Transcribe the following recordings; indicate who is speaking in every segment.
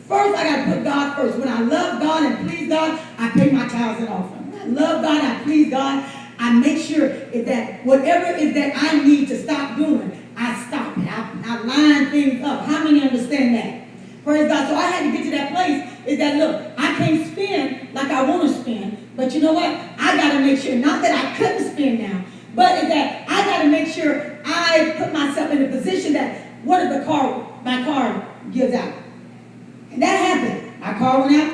Speaker 1: First, I got to put God first. When I love God and please God, I pay my tithes and offering. When I love God, I please God, I make sure is that whatever is that I need to stop doing, I stop it. I line things up. How many understand that? Praise God. So I had to get to that place is that, look, I can't spend like I want to spend, but you know what? I got to make sure, not that I couldn't spend now, but is that I got to make sure I put myself in a position that what if my car gives out? And that happened. My car went out.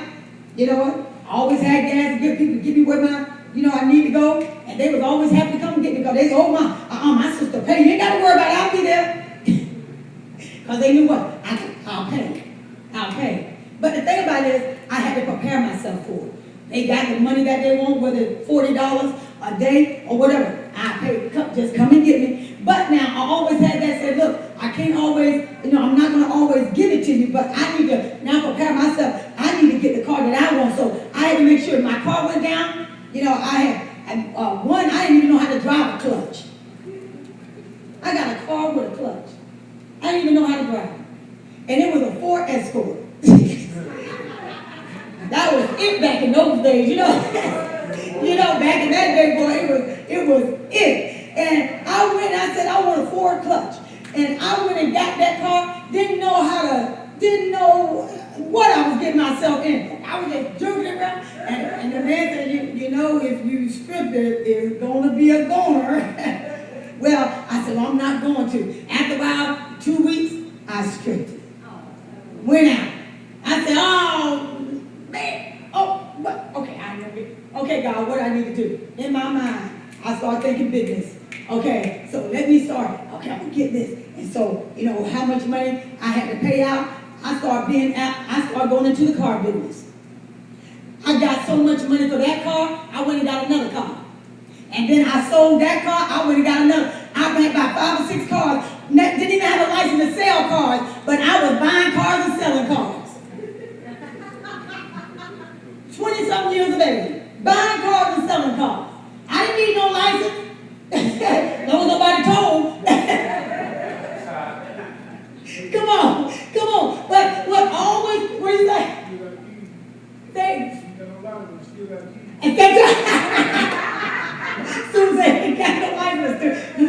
Speaker 1: You know what? I always had gas to give people, give me where I need to go. And they was always happy to come and get me because they said, oh, my sister pay. You ain't got to worry about it. I'll be there. Because they knew what? I'll pay. But the thing about it is, I had to prepare myself for it. They got the money that they want, whether it's $40 a day or whatever. I pay. Just come and get me. But now, I always had that say, look, I can't always, I'm not going to always give it to you, but I need to now prepare myself. I need to get the car that I want. So I had to make sure my car went down. I didn't even know how to drive a clutch. I got a car with a clutch. I didn't even know how to drive. And it was a Ford Escort. That was it back in those days, back in that day, boy, it was it. And I went, I said, I want a Ford clutch. And I went and got that car, didn't know what I was getting myself in. I was just jerking it around. And the man said, if you strip it, it's going to be a goner. Well, I said, well, I'm not going to. After about 2 weeks, I stripped it. Went out. I said, oh, man. Oh, what? Okay, I know it. Okay, God, what do I need to do? In my mind, I started thinking business. Okay, so let me start. Okay, I'm going to get this. And so, how much money I had to pay out. I started going into the car business. I got so much money for that car, I went and got another car. And then I sold that car, I went and got another. I had about 5 or 6 cars. Didn't even have a license to sell cars, but I was buying cars and selling cars. 20-something years of age. Buying cars and selling cars. I didn't need no license. No, nobody told. Come on. But what is that? Thanks. And Susan ain't got no license.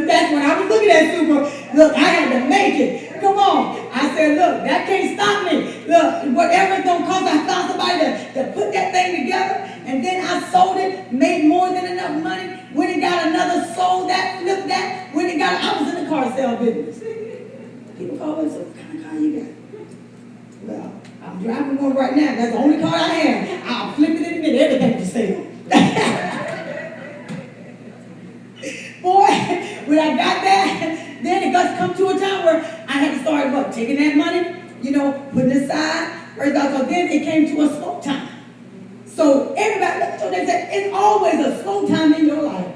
Speaker 1: That's when I was looking at Susan. Look, I had to make it. Come on. I said, look, that can't stop me. Look, whatever it's going to cost, I found somebody to put that thing together. And then I sold it, made more than enough money. Went and got another, sold that, flipped that. I was in the car sale business. People call me, so what kind of car you got? Well, I'm driving one right now. That's the only car I have. I'll flip it in a minute. Everything for sale. Boy, when I got that, then it got to come to a time where I had to start taking that money, putting it aside. So then it came to a slow time. So everybody, so they said, it's always a slow time in your life.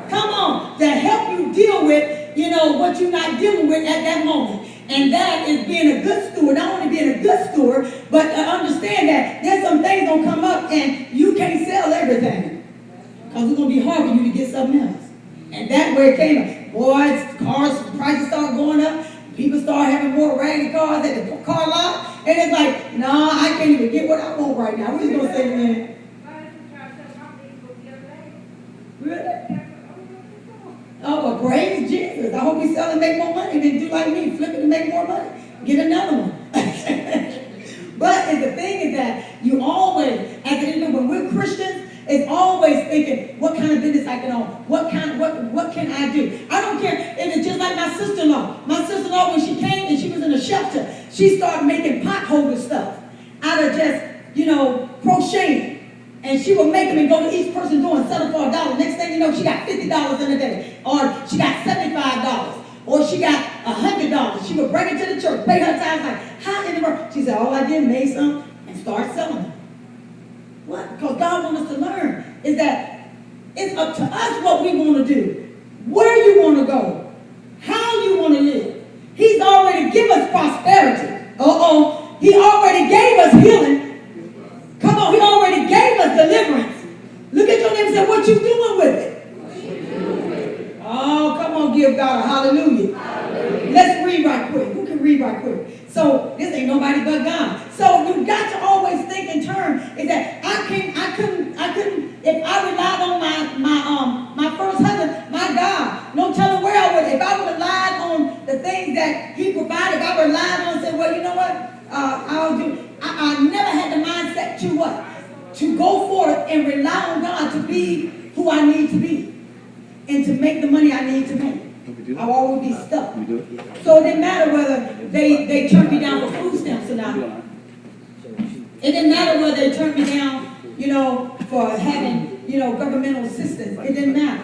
Speaker 1: Come on, to help you deal with, what you're not dealing with at that moment. And that is being a good steward. Not only being a good steward, but to understand that there's some things gonna come up and you can't sell everything. Because it's gonna be hard for you to get something else. And that's where it came. Boys, cars, prices start going up. People start having more raggedy cars at the car lot. And it's like, no, I can't even get what I want right now. We're just gonna say, man. Really? Oh, well, praise Jesus. I hope we sell and make more money than do like me, flip it and make more money. Get another one. But the thing is that you always, as an individual, when we're Christians, it's always thinking, what kind of business I can own? What can I do? I don't care if it's just like my sister-in-law. My sister-in-law, when she came and she was in a shelter, she started making pot holder stuff out of just, crocheting. And she would make them and go to each person's door and sell them for $1. Next thing you know, she got $50 in a day. Or she got $75. Or she got $100. She would bring it to the church, pay her tithes. Like, how in the world? She said, all I did, made some and start selling them. What? Because God wants us to learn is that it's up to us what we want to do, where you want to go, how you want to live. He's already given us prosperity. He already gave us healing. Come on, he already gave us deliverance. Look at your neighbor and say, what you doing with it? Oh, come on, give God a hallelujah. Hallelujah. Let's read right quick. Who can read right quick? So know this ain't nobody but God. So you got to always think in terms is that I couldn't, if I relied on my first husband, my God, no telling where I would. If I would relied on the things that he provided, if I relied on and said, well, you know what, I'll do. I never had the mindset to what? To go forth and rely on God to be who I need to be and to make the money I need to make. I'll always be stuck. So it didn't matter whether they turned me down for food stamps or not. It didn't matter whether they turned me down, for having, governmental assistance. It didn't matter.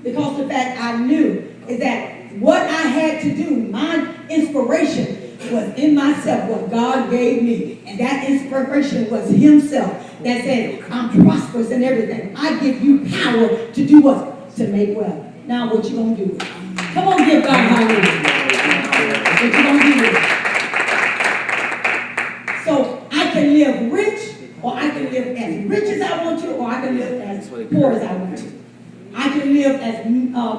Speaker 1: Because the fact I knew is that what I had to do, my inspiration was in myself, what God gave me. And that inspiration was himself that said, I'm prosperous in everything. I give you power to do what? To make wealth. Now what you gonna do? Come on, give God hallelujah. What you gonna do with it? So I can live rich, or I can live as rich as I want to, or I can live as poor as I want to. I can live as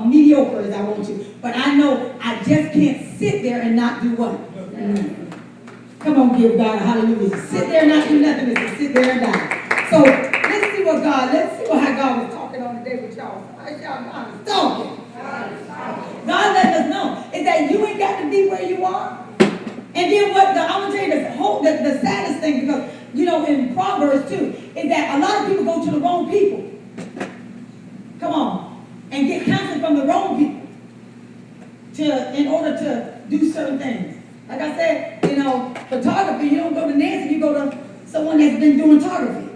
Speaker 1: mediocre as I want to. But I know I just can't sit there and not do what? Come on, give God a hallelujah. Sit there and not do nothing is to sit there and die. So let's see how God was talking on the day with y'all. God is talking. God let us know is that you ain't got to be where you are. And then I'm gonna tell you the saddest thing, because in Proverbs too, is that a lot of people go to the wrong people. Come on, and get counsel from the wrong people in order to do certain things. Like I said, photography, you don't go to Nancy, you go to someone that's been doing photography.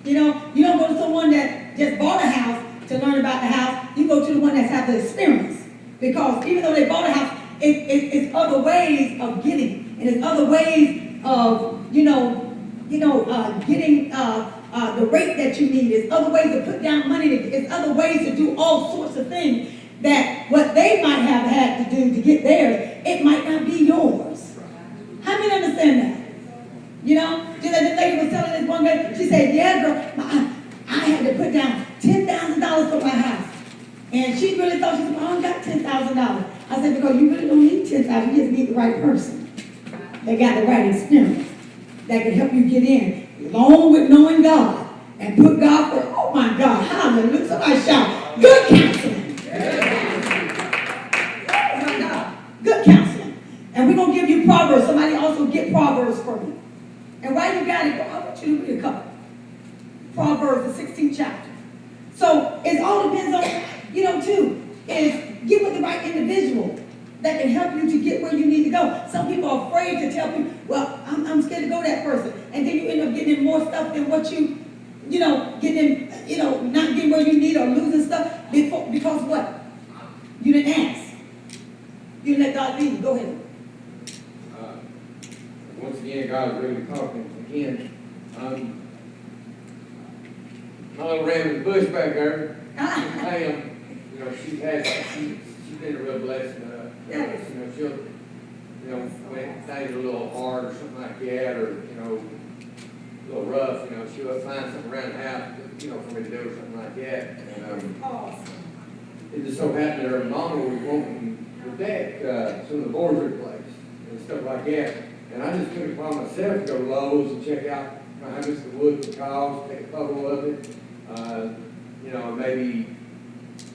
Speaker 1: You don't go to someone that just bought a house to learn about the house. You go to the one that's had the experience. Because even though they bought a house, it's other ways of getting. And it's other ways of, getting the rate that you need. It's other ways to put down money. It's other ways to do all sorts of things that what they might have had to do to get theirs, it might not be yours. How many understand that? Just as the lady was telling this one day, she said, yeah, girl, I had to put down $10,000 for my house. And she really thought, she said, well, I don't got $10,000. I said, because you really don't need $10,000, you just need the right person. They got the right experience that can help you get in, along with knowing God, and put God for, oh my God, hallelujah. Somebody shout, good counseling. Oh my God, good counseling. And we're going to give you Proverbs. Somebody also get Proverbs for me. And while you got it, I want you to read a couple. Proverbs, the 16th chapter. So it all depends on, too, is get with the right individual that can help you to get where you need to go. Some people are afraid to tell people, well, I'm scared to go that person. And then you end up getting in more stuff than what getting in, not getting where you need or losing stuff because what? You didn't ask. You didn't let God lead you. Go ahead.
Speaker 2: Once again, God is really talking again. My little ram in the bush back there, Pam, she's been a real blessing. She'll, when things are a little hard or something like that, or, a little rough, she'll find something around the house, for me to do or something like that. And
Speaker 1: Awesome.
Speaker 2: it just so happened that her mama was wanting her dad, some of the boards replaced and stuff like that. And I just took it upon myself to go to Lowe's and check out how much the wood would cost, take a photo of it. Maybe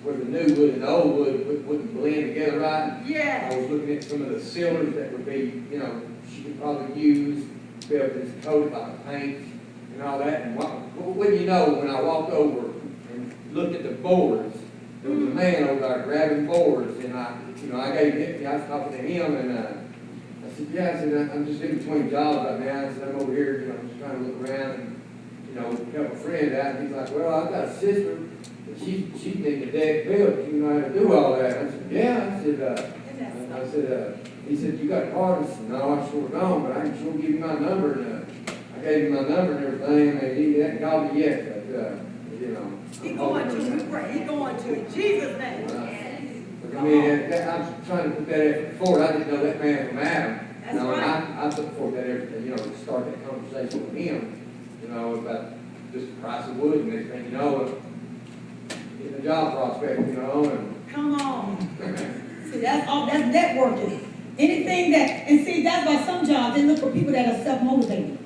Speaker 2: where the new wood and the old wood wouldn't blend together right.
Speaker 1: Yeah.
Speaker 2: I was looking at some of the sealers that would be, she could probably use to be able to just coat it like paint and all that. And when I walked over and looked at the boards, there was a man over there grabbing boards, and I was talking to him, and I said, yeah, I said, I'm just in between jobs right now. I said, I'm over here, just trying to look around and, help a friend out. And he's like, well, I've got a sister, and she needs a deck built. You know how to do all that. I said, yeah. He said, you got cards? I said, no, I sure don't, but I can sure give you my number. And I gave him my number and everything, and he hadn't called me yet, but,
Speaker 1: He's going to, we pray. He's going to, in Jesus' name.
Speaker 2: I'm trying to put that effort forward. I didn't know that man from Adam.
Speaker 1: That's right.
Speaker 2: And I put forward that effort, to start that conversation with him, about just the price of wood and everything, getting a job prospect, and
Speaker 1: Come on. See, that's networking. Anything that, and see, that's why some jobs, they look for people that are self-motivated.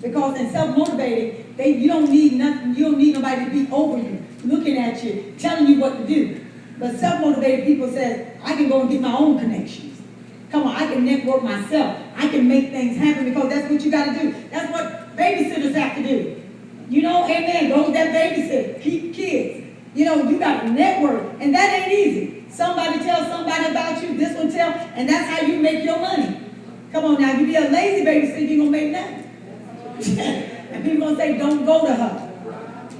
Speaker 1: Because in self-motivated, you don't need nothing, you don't need nobody to be over you, looking at you, telling you what to do. But self-motivated people say, I can go and get my own connections. Come on, I can network myself. I can make things happen because that's what you got to do. That's what babysitters have to do. You know, amen, those that babysit, keep kids. You know, you got to network, and that ain't easy. Somebody tells somebody about you, this one tell, and that's how you make your money. Come on now, if you be a lazy babysitter, you're going to make nothing. And people going to say, don't go to her.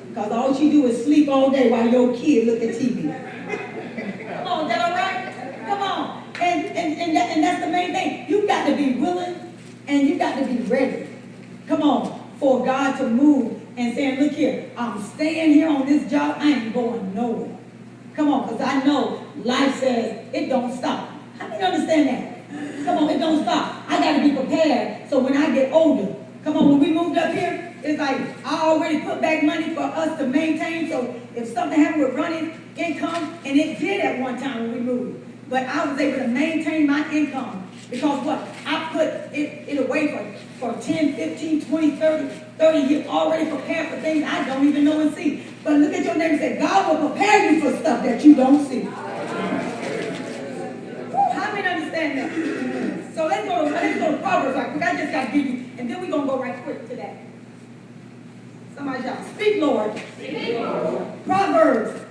Speaker 1: Because all she do is sleep all day while your kid look at TV. Come on, is that all right? Come on. And that's the main thing. You got to be willing and you got to be ready. Come on, for God to move and saying, look here, I'm staying here on this job. I ain't going nowhere. Come on, because I know life says it don't stop. How many understand that? Come on, it don't stop. I got to be prepared so when I get older, come on, when we moved up here, it's like I already put back money for us to maintain. So if something happened with running income, and it did at one time when we moved, but I was able to maintain my income because what? I put it away for 10, 15, 20, 30 years, already prepared for things I don't even know and see. But look at your neighbor and say, God will prepare you for stuff that you don't see. How many understand that? So let's go to Proverbs right quick. I just got to give you, and then we're going to go right quick to that. Somebody shout, speak, Lord. Speak, Lord. Proverbs.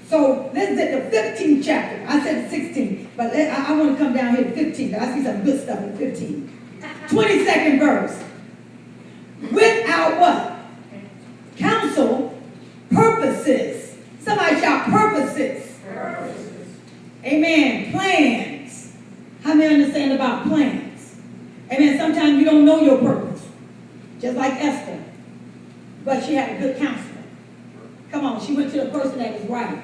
Speaker 1: So let's get the 15th chapter. I said 16, but I want to come down here to 15, because I see some good stuff in 15. 22nd verse. Without what? Counsel, purposes. Somebody shout, purposes. Purposes. Amen. Plans. How many understand about plans? Amen. Sometimes you don't know your purpose. Just like Esther. But she had a good counselor. Come on, she went to the person that was right.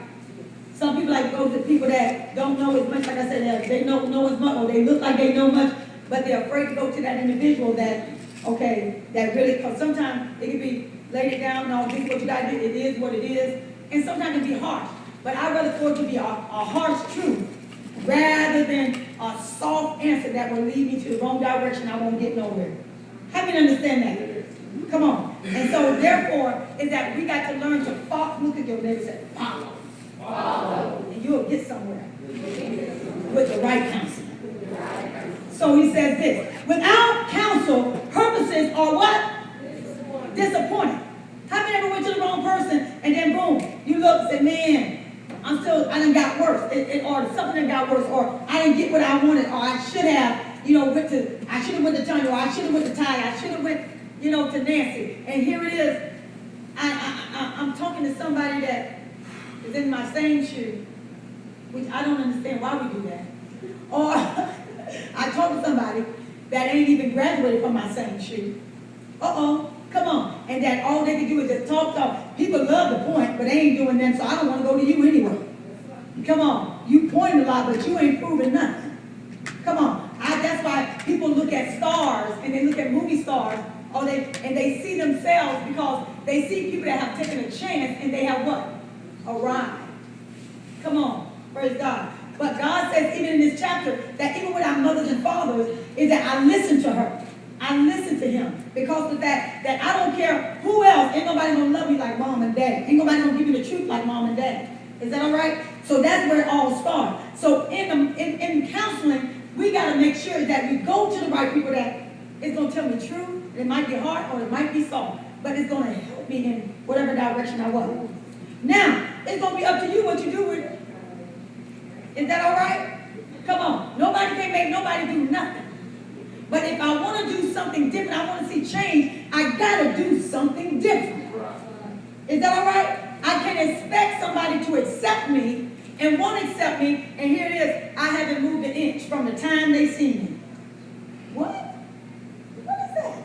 Speaker 1: Some people like to go to people that don't know as much, like I said, that they don't know as much, or they look like they know much, but they're afraid to go to that individual that, okay, that really, because sometimes it can be laid it down, no, this is what you got to do, it is what it is, and sometimes it can be harsh. But I'd rather for it to be a harsh truth rather than a soft answer that will lead me to the wrong direction. I won't get nowhere. How many understand that? Come on. And so therefore, is that we got to learn to follow. Look at your neighbor and say, follow. Follow. And you'll get somewhere with the right counsel. So he says this, without counsel, purposes are what? Disappointed. How many ever went to the wrong person and then boom, you look and say, man, I done got worse, or something that got worse, or I didn't get what I wanted, or I should have, I should have went to Tanya, or I should have went to Ty, I should have went, to Nancy. And here it is, I'm talking to somebody that is in my same shoe, which I don't understand why we do that. Or I talk to somebody that ain't even graduated from my same shoe. Come on. And that all they can do is just talk. People love the point, but they ain't doing that, so I don't want to go to you anyway. Come on. You point a lot, but you ain't proving nothing. Come on. That's why people look at stars, and they look at movie stars, and they see themselves because they see people that have taken a chance, and they have what? Arrived. Come on. Praise God. But God says, even in this chapter, that even with our mothers and fathers, is that I listen to her. I listen to him because of that I don't care who else. Ain't nobody going to love me like mom and dad. Ain't nobody going to give me the truth like mom and dad. Is that all right? So that's where it all starts. So in counseling, we got to make sure that we go to the right people that is going to tell me the truth. It might be hard or it might be soft, but it's going to help me in whatever direction I want. Now, it's going to be up to you what you do with it. Is that all right? Come on. Nobody can make nobody do nothing. But if I want to do something different, I want to see change, I got to do something different. Is that all right? I can expect somebody to accept me and won't accept me, and here it is, I haven't moved an inch from the time they see me. What? What is that?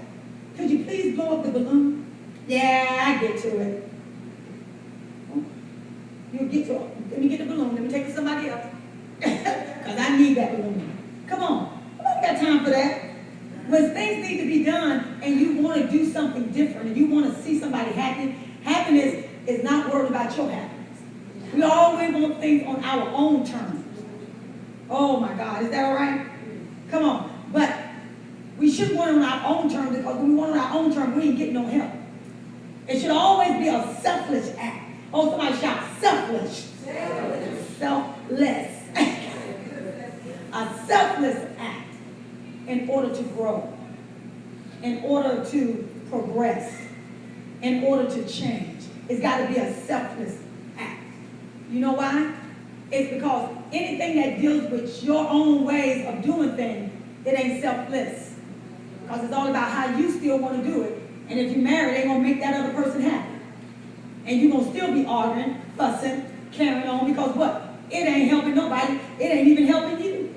Speaker 1: Could you please blow up the balloon? Yeah, I get to it. You'll get to it. Let me get the balloon. Let me take it to somebody else. Because I need that balloon. Come on. Nobody got time for that. When things need to be done and you want to do something different and you want to see somebody happy, happiness is not worried about your happiness. We always want things on our own terms. Oh my God, is that all right? Come on. But we shouldn't want it on our own terms, because when we want it on our own terms, we ain't getting no help. It should always be a selfless act. Oh, somebody shout, selfless. Selfless. A selfless act in order to grow, in order to progress, in order to change. It's got to be a selfless act. You know why? It's because anything that deals with your own ways of doing things, it ain't selfless. Because it's all about how you still want to do it. And if you're married, it ain't going to make that other person happy. And you're going to still be arguing, fussing, carrying on, because what? It ain't helping nobody. It ain't even helping you.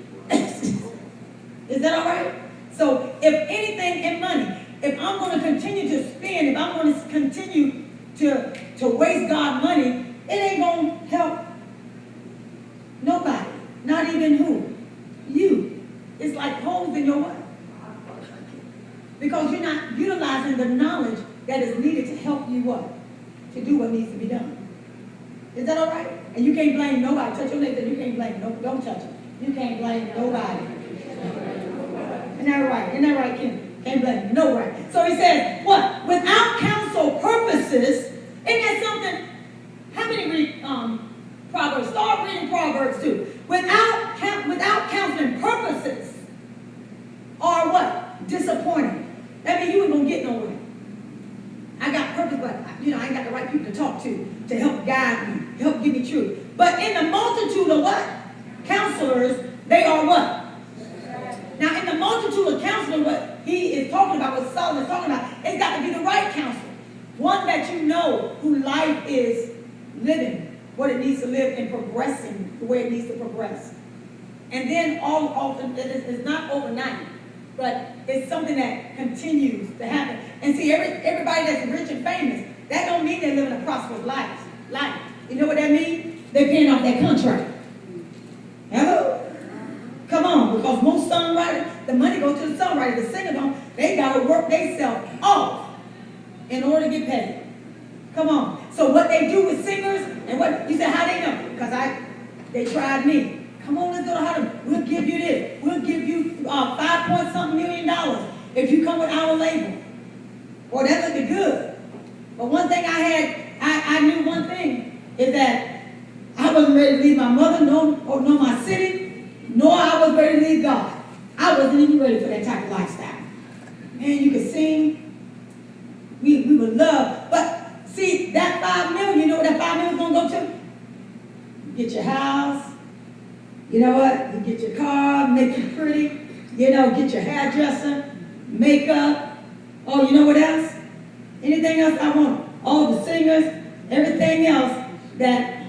Speaker 1: Is that all right? So if anything in money, if I'm going to continue to spend, if I'm going to continue to waste God's money, it ain't going to help nobody. Not even who? You. It's like holes in your what? Because you're not utilizing the knowledge that is needed to help you what? To do what needs to be done. Is that all right? And you can't blame nobody. Touch your neighbor. You can't blame nobody. Don't touch it. You can't blame nobody. Isn't that right? Isn't that right, Kim? Can't blame nobody. So he says, what? Without counsel purposes, isn't that something? How many read Proverbs? Start reading Proverbs too. Without counseling purposes are what? Disappointing. That means you ain't gonna get nowhere. I got purpose, but I ain't got the right people to talk to help guide me, help give me truth. But in the multitude of what? Counselors, they are what? Now, in the multitude of counselors, what he is talking about, what Solomon is talking about, it's got to be the right counselor. One that you know who life is living, what it needs to live, and progressing the way it needs to progress. And then it's not overnight, but it's something that continues to happen. And see, everybody that's rich and famous, that don't mean they're living a prosperous life. You know what that means? They're paying off that contract. Hello? Come on, because most songwriters, the money goes to the songwriter. The singer don't. They got to work themselves off in order to get paid. Come on. So what they do with singers, and what you say, how they know? Because they tried me. Come on, let's go to Hollywood. We'll give you this. We'll give you $5.something million if you come with our label. Boy, that looked good. But one thing I knew one thing is that I wasn't ready to leave my mother, nor my city, nor I was ready to leave God. I wasn't even ready for that type of lifestyle. Man, you could sing. We would love. But see, that $5 million, you know what that $5 million is going to go to? Get your house. You know what? You get your car, make you pretty. You know, get your hairdresser, makeup. Oh, you know what else? Anything else I want? All the singers, everything else that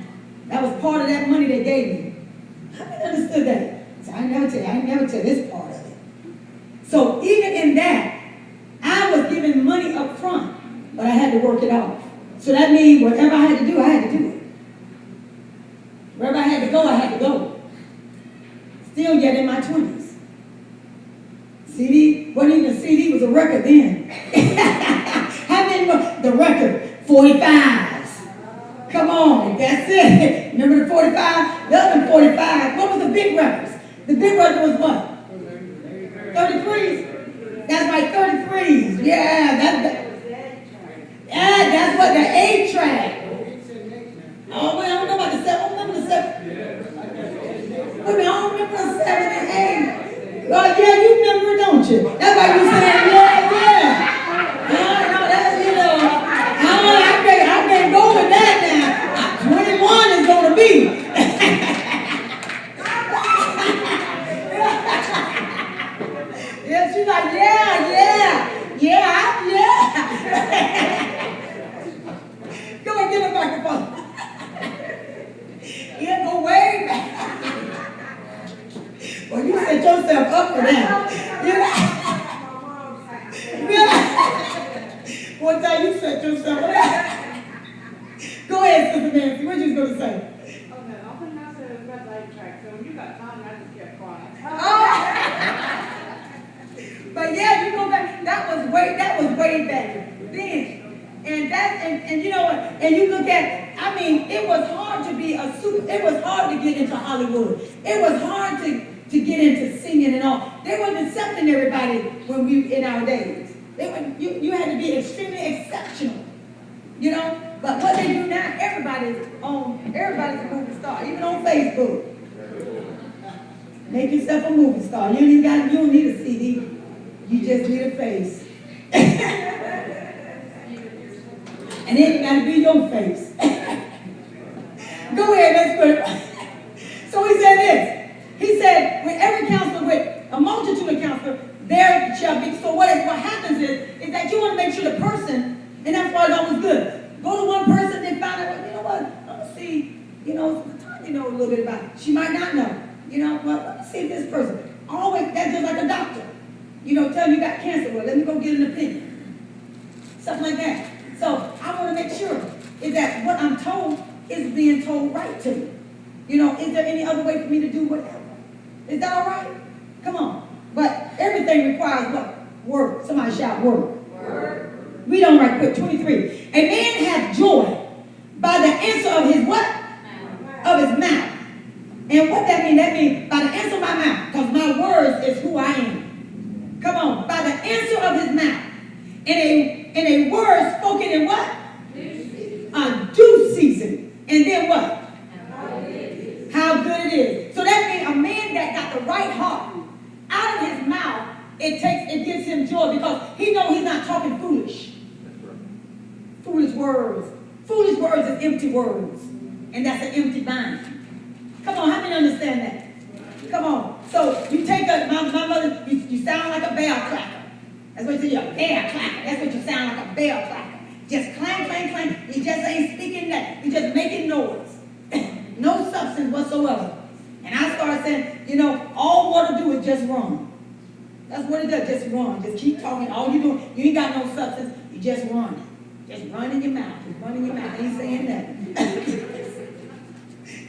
Speaker 1: was part of that money they gave me. How many understood that? So I never tell this part of it. So even in that, I was given money up front, but I had to work it off. So that means whatever I had to do, I had to do it. Wherever I had to go, I had to go. Still yet in my 20s. CD, wasn't even a CD, was a record then. How many more? The record, 45s. Come on, that's it. Remember the 45? The other 45. What was the big records? The big record was what? 33s. That's my 33s. Yeah, that's what the 8-track. Oh, well, I don't know about the 7. I don't remember the 7. I don't remember the 7 and 8. Oh, yeah, you remember it, don't you? That's why you saying, yeah. No, that's, I can't go with that now. 21 is going to be. Yeah, she's like, yeah. Go and get a microphone. Yeah, go way back. Well, you set yourself up for that. One time you set yourself up. Go ahead, Sister Nancy. What you going to say?
Speaker 3: Okay, I think I said it was about the 8-track. So when you got time, I just kept crying.
Speaker 1: But yeah, you go back. That was way back then. And you know what? And you look at, it was hard to be be a super, it was hard to get into Hollywood. It was hard to get into singing and all. They wasn't accepting everybody when we, in our days. You had to be extremely exceptional, you know? But what they do now, everybody's a movie star, even on Facebook. Make yourself a movie star. You don't need a CD. You just need a face. And then you gotta be your face. Go ahead, let's put it. So he said this. He said, with every counselor, with a multitude of counselors, there shall be. So what happens is that you want to make sure the person, and that's why it's always good. Go to one person and find out, you know what, let me see, you know, Tanya know a little bit about it. She might not know. You know, well, let me see if this person. Always, that's just like a doctor. You know, tell you got cancer, well, let me go get an opinion. Something like that. So I want to make sure is that what I'm told is being told right to me. You know, is there any other way for me to do whatever? Is that all right? Come on. But everything requires what? Work. Somebody shout work. Work. Read on right quick, 23. A man hath joy by the answer of his what? Mouth. Of his mouth. And what that mean? That means by the answer of my mouth, because my words is who I am. Come on. By the answer of his mouth. And a word spoken in what? A due season. And then what? How good it is. So that means a man that got the right heart, out of his mouth, it gives him joy because he knows he's not talking foolish. Foolish words. Foolish words is empty words. And that's an empty mind. Come on, how many understand that? Come on. So you take my mother, you sound like a bell clacker. That's what you say, a bell clacker. That's what you sound like, a bell clacker. Just clang, clang, clang. You just ain't speaking that. You just making noise. No substance whatsoever. And I started saying, you know, all water do is just run. That's what it does, just run. Just keep talking. All you doing, you ain't got no substance. You just run. Just run in your mouth. Just run in your mouth. Ain't saying nothing.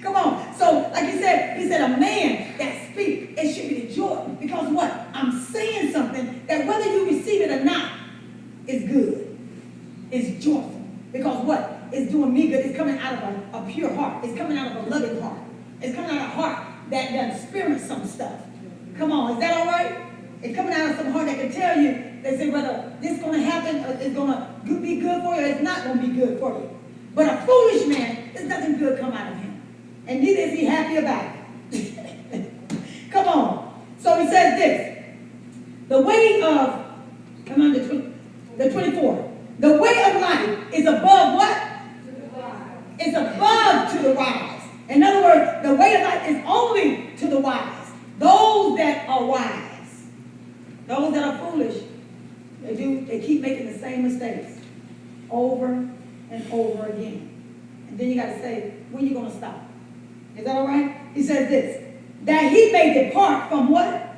Speaker 1: Come on. So, like he said, a man that speaks, it should be the joy. Because what? I'm saying something that whether you receive it or not, is good. It's joyful. Because what? It's doing me good. It's coming out of a pure heart. It's coming out of a loving heart. It's coming out of a heart that done experienced some stuff. Come on. Is that all right? It's coming out of some heart that can tell you, they say whether this is going to happen or it's going to be good for you or it's not going to be good for you. But a foolish man, there's nothing good come out of him. And neither is he happy about it. Come on. So he says this. The way of, come on, the 24. The way of life is above what? It's above to the wise. In other words, the way of life is only to the wise. Those that are wise. Those that are foolish, they keep making the same mistakes over and over again. And then you got to say, when are you going to stop? Is that all right? He says this, that he may depart from what?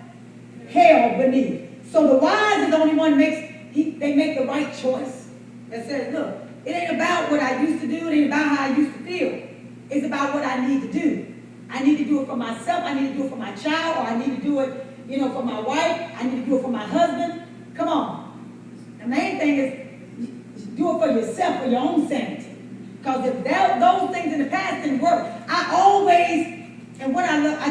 Speaker 1: Hell beneath. So the wise is the only one they make the right choice. That says, look, it ain't about what I used to do. It ain't about how I used to feel. It's about what I need to do. I need to do it for myself. I need to do it for my child. Or I need to do it, you know, for my wife. I need to do it for my husband. Come on. The main thing is do it for yourself, for your own sanity. Because if those things in the past didn't work, I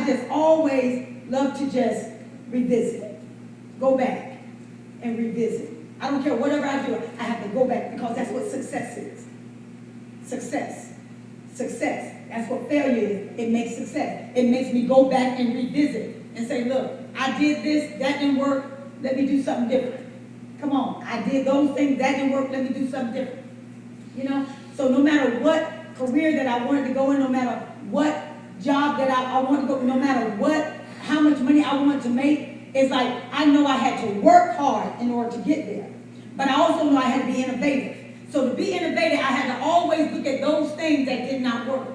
Speaker 1: just always love to just revisit it. Go back and revisit. I don't care whatever I do, I have to go back because that's what success is. Success. That's what failure is. It makes success. It makes me go back and revisit and say, look, I did this, that didn't work, let me do something different. Come on, I did those things, that didn't work, let me do something different. You know, so no matter what career that I wanted to go in, no matter what job that I wanted to go, no matter how much money I wanted to make, it's like I know I had to work hard in order to get there. But I also know I had to be innovative. So to be innovative, I had to always look at those things that did not work.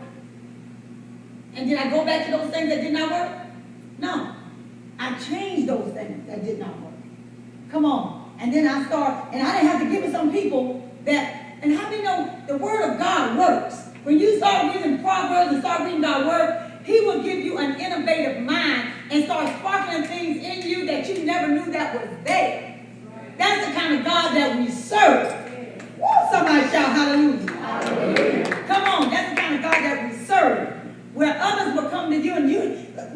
Speaker 1: And did I go back to those things that did not work? No. I changed those things that did not work. Come on. And then I didn't have to give it some people that, and how many know the word of God works? When you start reading Proverbs and start reading God's word, he will give you an innovative mind and start sparkling things in you that you never knew that was there. That's the kind of God that we serve. Woo, somebody shout hallelujah. Hallelujah. Come on, that's the kind of God that we serve. word. Where others will come to you and you,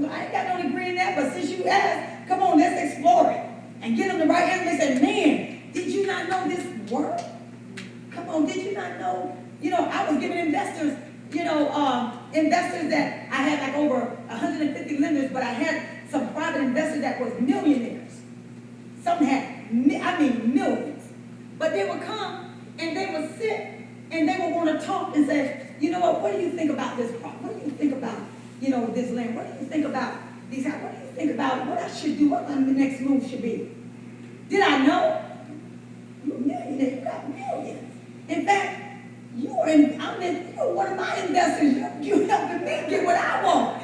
Speaker 1: I ain't got no degree in that, but since you asked, come on, let's explore it. And give them the right answer. They say, man, did you not know this word? Come on, did you not know? You know, I was giving investors, investors that I had like over 150 lenders, but I had some private investors that was millionaires. Some had, millions. But they would come and they would sit and they would want to talk and say, you know what do you think about this problem? What do you think about, this land? What do you think about these houses? What do you think about what I should do? What my next move should be? Did I know? You're a millionaire. You got millions. In fact, you're one of my investors. You're helping me get what I want.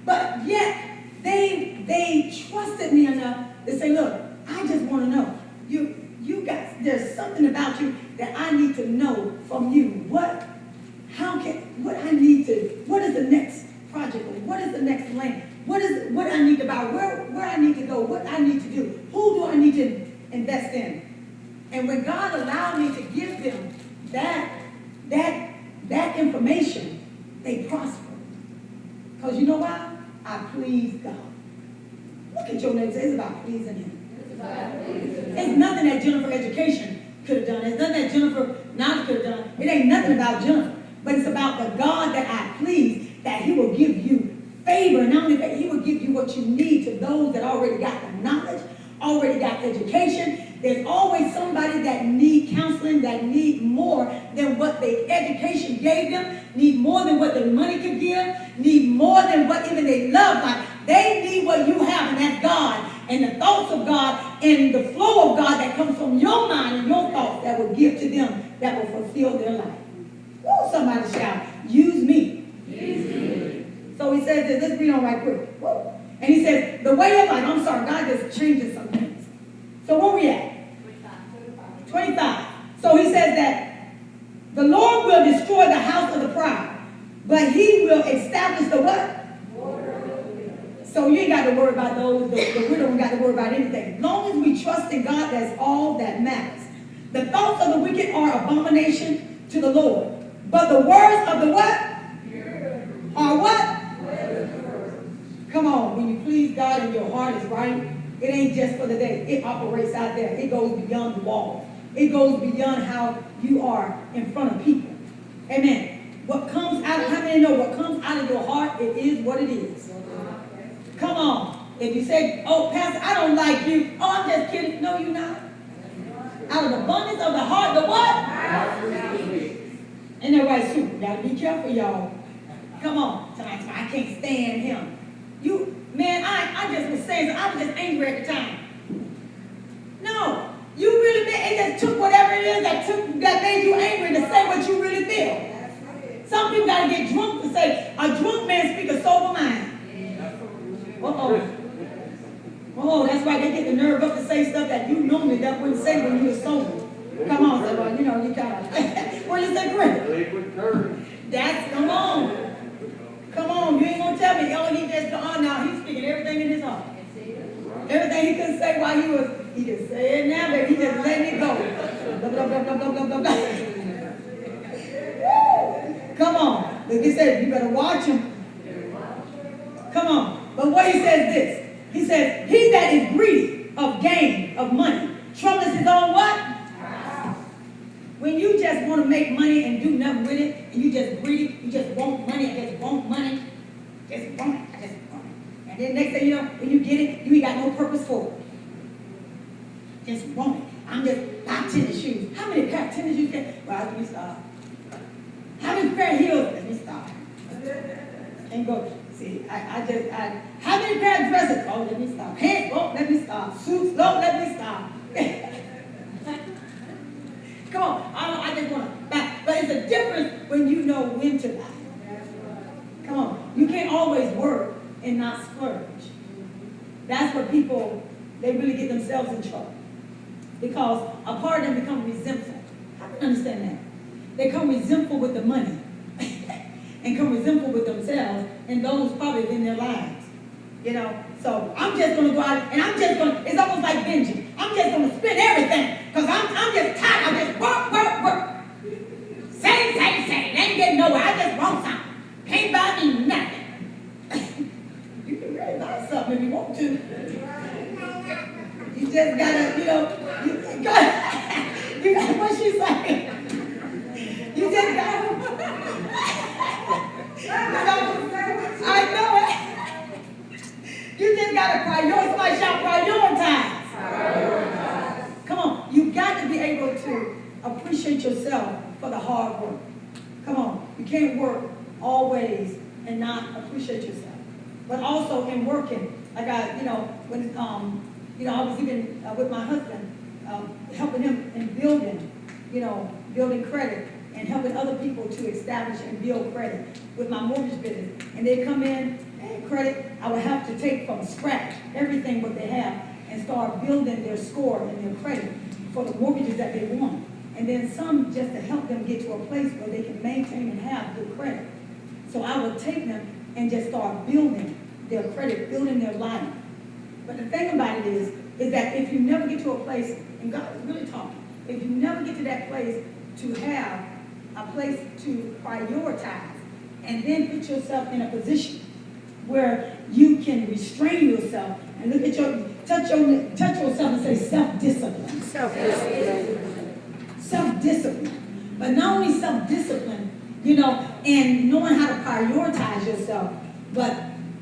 Speaker 1: But yet, they trusted me enough to say, look, I just want to know. You guys, there's something about you that I need to know from you. What is the next project? What is the next land? What I need to buy? Where I need to go? What I need to do? Who do I need to invest in? And when God allowed me to give them that information, they prosper. Because you know why? I please God. Look at your neighbor. It's about pleasing Him. It's nothing that Jennifer Education could have done. It's nothing that Jennifer Knowledge could have done. It ain't nothing about Jennifer. But it's about the God that I please, that He will give you favor. Not only that, He will give you what you need to those that already got the knowledge, already got education. There's always somebody that need counseling, that need more than what the education gave them, need more than what the money could give, need more than what even they love. Like, they need what you have, and that's God, and the thoughts of God, and the flow of God that comes from your mind and your thoughts that will give to them, that will fulfill their life. Woo, somebody shout, use me. Use me. So he says this, let's read on right quick. Woo. And he says, the way of life, I'm sorry, God just changes some things. So where we at? 25. So he says that the Lord will destroy the house of the proud, but He will establish the what? So you ain't got to worry about those, the widow ain't got to worry about anything. As long as we trust in God, that's all that matters. The thoughts of the wicked are abomination to the Lord, but the words of the what? Are what? Come on, when you please God and your heart is right, it ain't just for the day. It operates out there. It goes beyond the walls. It goes beyond how you are in front of people. Amen. What comes out, how many know what comes out of your heart, it is what it is. Come on. If you say, oh, Pastor, I don't like you. Oh, I'm just kidding. No, you're not. Out of the abundance of the heart, the what? Ain't that right, Super? Gotta be careful, y'all. Come on. Tonight, I can't stand him. I just was saying, I was just angry at the time. No. You really it just took whatever it is that made you angry to say what you really feel. Some people got to get drunk to say, a drunk man speaks a sober mind. Oh, that's right. They get the nerve up to say stuff that you normally wouldn't say when you were sober. Come on, so, you kind of, what do you say, Chris?
Speaker 2: Liquid courage.
Speaker 1: Come on. Come on, you ain't going to tell me, oh, he just gone now. He's speaking everything in his heart. Everything he couldn't say while he can say it now, baby. He just letting it go. Blah, blah, blah, blah, blah, blah, blah. Come on. Look, he said, you better watch him. Come on. But what he says this. He says, he that is greedy of gain, of money, troubles his own what? When you just want to make money and do nothing with it, and you just greedy, you just want money, I just want money, just want it, I just want it. And then next thing you know, when you get it, you ain't got no purpose for it. Just want it. I'm just buy tennis shoes. How many pair of tennis shoes get? Well, let me stop. How many pair of heels? Let me stop. And go. See, how many pair of dresses? Oh, let me stop. Pants? Oh, let me stop. Suits? Oh, let me stop. Come on, I just want to buy. But it's a difference when you know when to buy. Come on, you can't always work and not splurge. That's what people, they really get themselves in trouble. Because a part of them become resentful. I can understand that. They come resentful with the money. And come resentful with themselves and those probably in their lives. So I'm just going to go out and it's almost like binging. I'm just going to spend everything because I'm just tired. I just work. Same. Ain't getting nowhere. I just want something. Can't buy gotta, you got what she saying. You just gotta, I know it. You just gotta prioritize. Somebody shout prioritize. Come on, you got to be able to appreciate yourself for the hard work. Come on, you can't work always and not appreciate yourself. But also in working, like when I was even with my husband, helping him in building, building credit and helping other people to establish and build credit with my mortgage business. And they come in and credit, I would have to take from scratch everything what they have and start building their score and their credit for the mortgages that they want. And then some just to help them get to a place where they can maintain and have good credit. So I would take them and just start building their credit, building their life. But the thing about it is that if you never get to a place, and God is really talking, if you never get to that place to have a place to prioritize and then put yourself in a position where you can restrain yourself and look at touch yourself and say self-discipline. Self-discipline. But not only self-discipline, and knowing how to prioritize yourself, but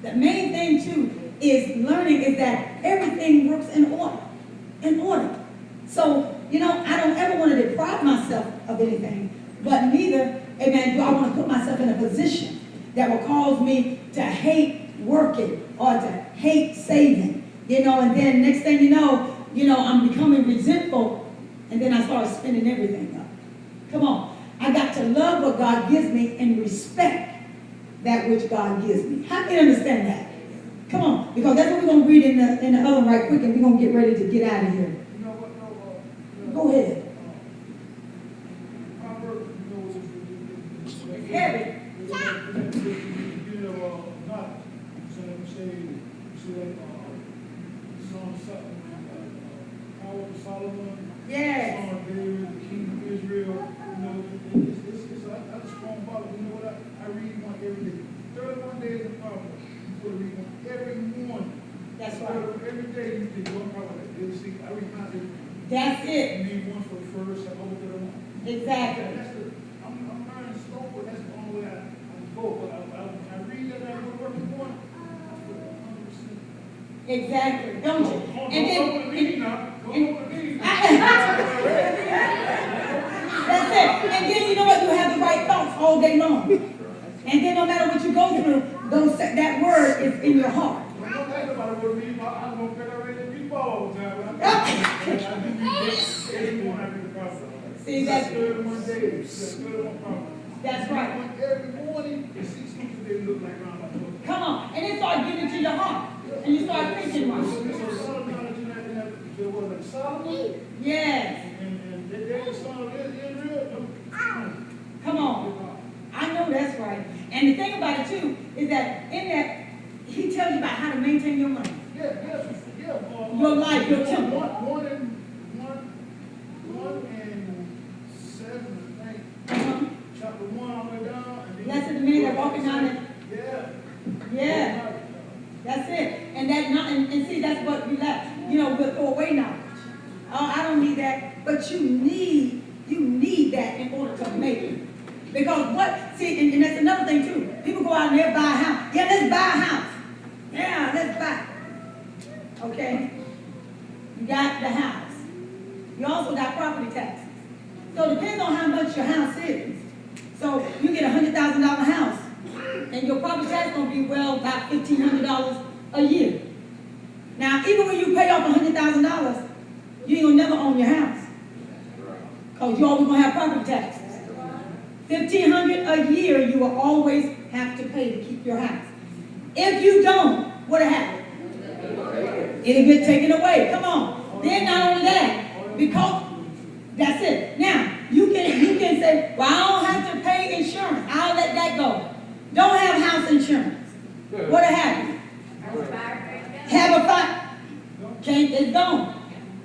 Speaker 1: the main thing too is learning is that everything works in order. In order. So, I don't ever want to deprive myself of anything, but neither, amen, do I want to put myself in a position that will cause me to hate working or to hate saving, and then next thing you know, I'm becoming resentful, and then I start spending everything up. Come on. I got to love what God gives me and respect that which God gives me. How can you understand that? Come on, because that's what we're going to read in the other right quick, and we're going to get ready to get out of here. Go ahead. It's heavy. Yes.
Speaker 4: That's a strong Bible. You know what? I read one every day. 31 days of Proverbs. You put to read one every morning.
Speaker 1: That's right.
Speaker 4: Every day you do one Proverbs. I read mine every day.
Speaker 1: That's it.
Speaker 4: You need one for the first and over to the one.
Speaker 1: Exactly.
Speaker 4: I'm learning slow, but that's the only way I go. But I read that I go to work in the morning. I feel 100%.
Speaker 1: Exactly. Don't you? And then. That's it. And then you know what? You have the right thoughts all day long. And then no matter what you go through, that word is in your heart.
Speaker 4: When I'm thinking about it, I'm going to pick up and read all the time.
Speaker 1: See, that's
Speaker 4: 31 days. 31 Proverbs.
Speaker 1: That's right.
Speaker 4: Every morning, you see something they look like around my book.
Speaker 1: Come on. And it starts getting into your heart. And you start thinking right.
Speaker 4: Solomon?
Speaker 1: Yes.
Speaker 4: And they're the son of Israel.
Speaker 1: Come on. I know that's right. And the thing about it too is that in that he tells you about how to maintain your money.
Speaker 4: Yeah.
Speaker 1: Your life, your temple.
Speaker 4: 1 and 7, I think. Chapter 1 all the way down.
Speaker 1: Blessed the man that walking down it. Yeah. That's it. And see, that's what we left. We'll throw away knowledge. Oh, I don't need that. But you need that in order to make it. Because and that's another thing too. People go out and they buy a house. Yeah, let's buy a house. Yeah, let's buy. Okay? You got the house. You also got property taxes. So it depends on how much your house is. So you get a $100,000 house, and your property tax is going to be about $1,500 a year. Now, even when you pay off $100,000, you ain't going to never own your house. Because you're always going to have property taxes. $1,500 a year you will always have to pay to keep your house. If you don't, what'll happen? It'll get taken away. Come on. Then not only that, because that's it. Now, you can say, well, I don't have to pay insurance. I'll let that go. Don't have house insurance. What'll happen? Have a fire. It's gone.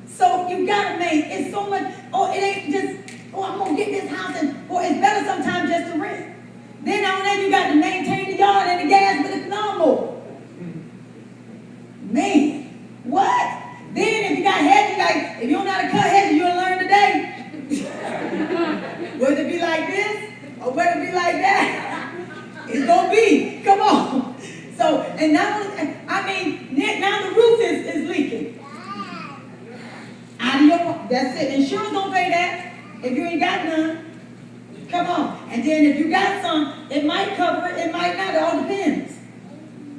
Speaker 1: So you gotta make it's so much. Oh, it ain't just. Oh, I'm gonna get this house, or it's better sometimes just to rent. Then on that you got to maintain the yard and the gas with the lawnmower. Man, what? Then if you got head, you got That's it. Insurance don't pay that if you ain't got none. Come on. And then if you got some, it might cover it, it might not. It all depends.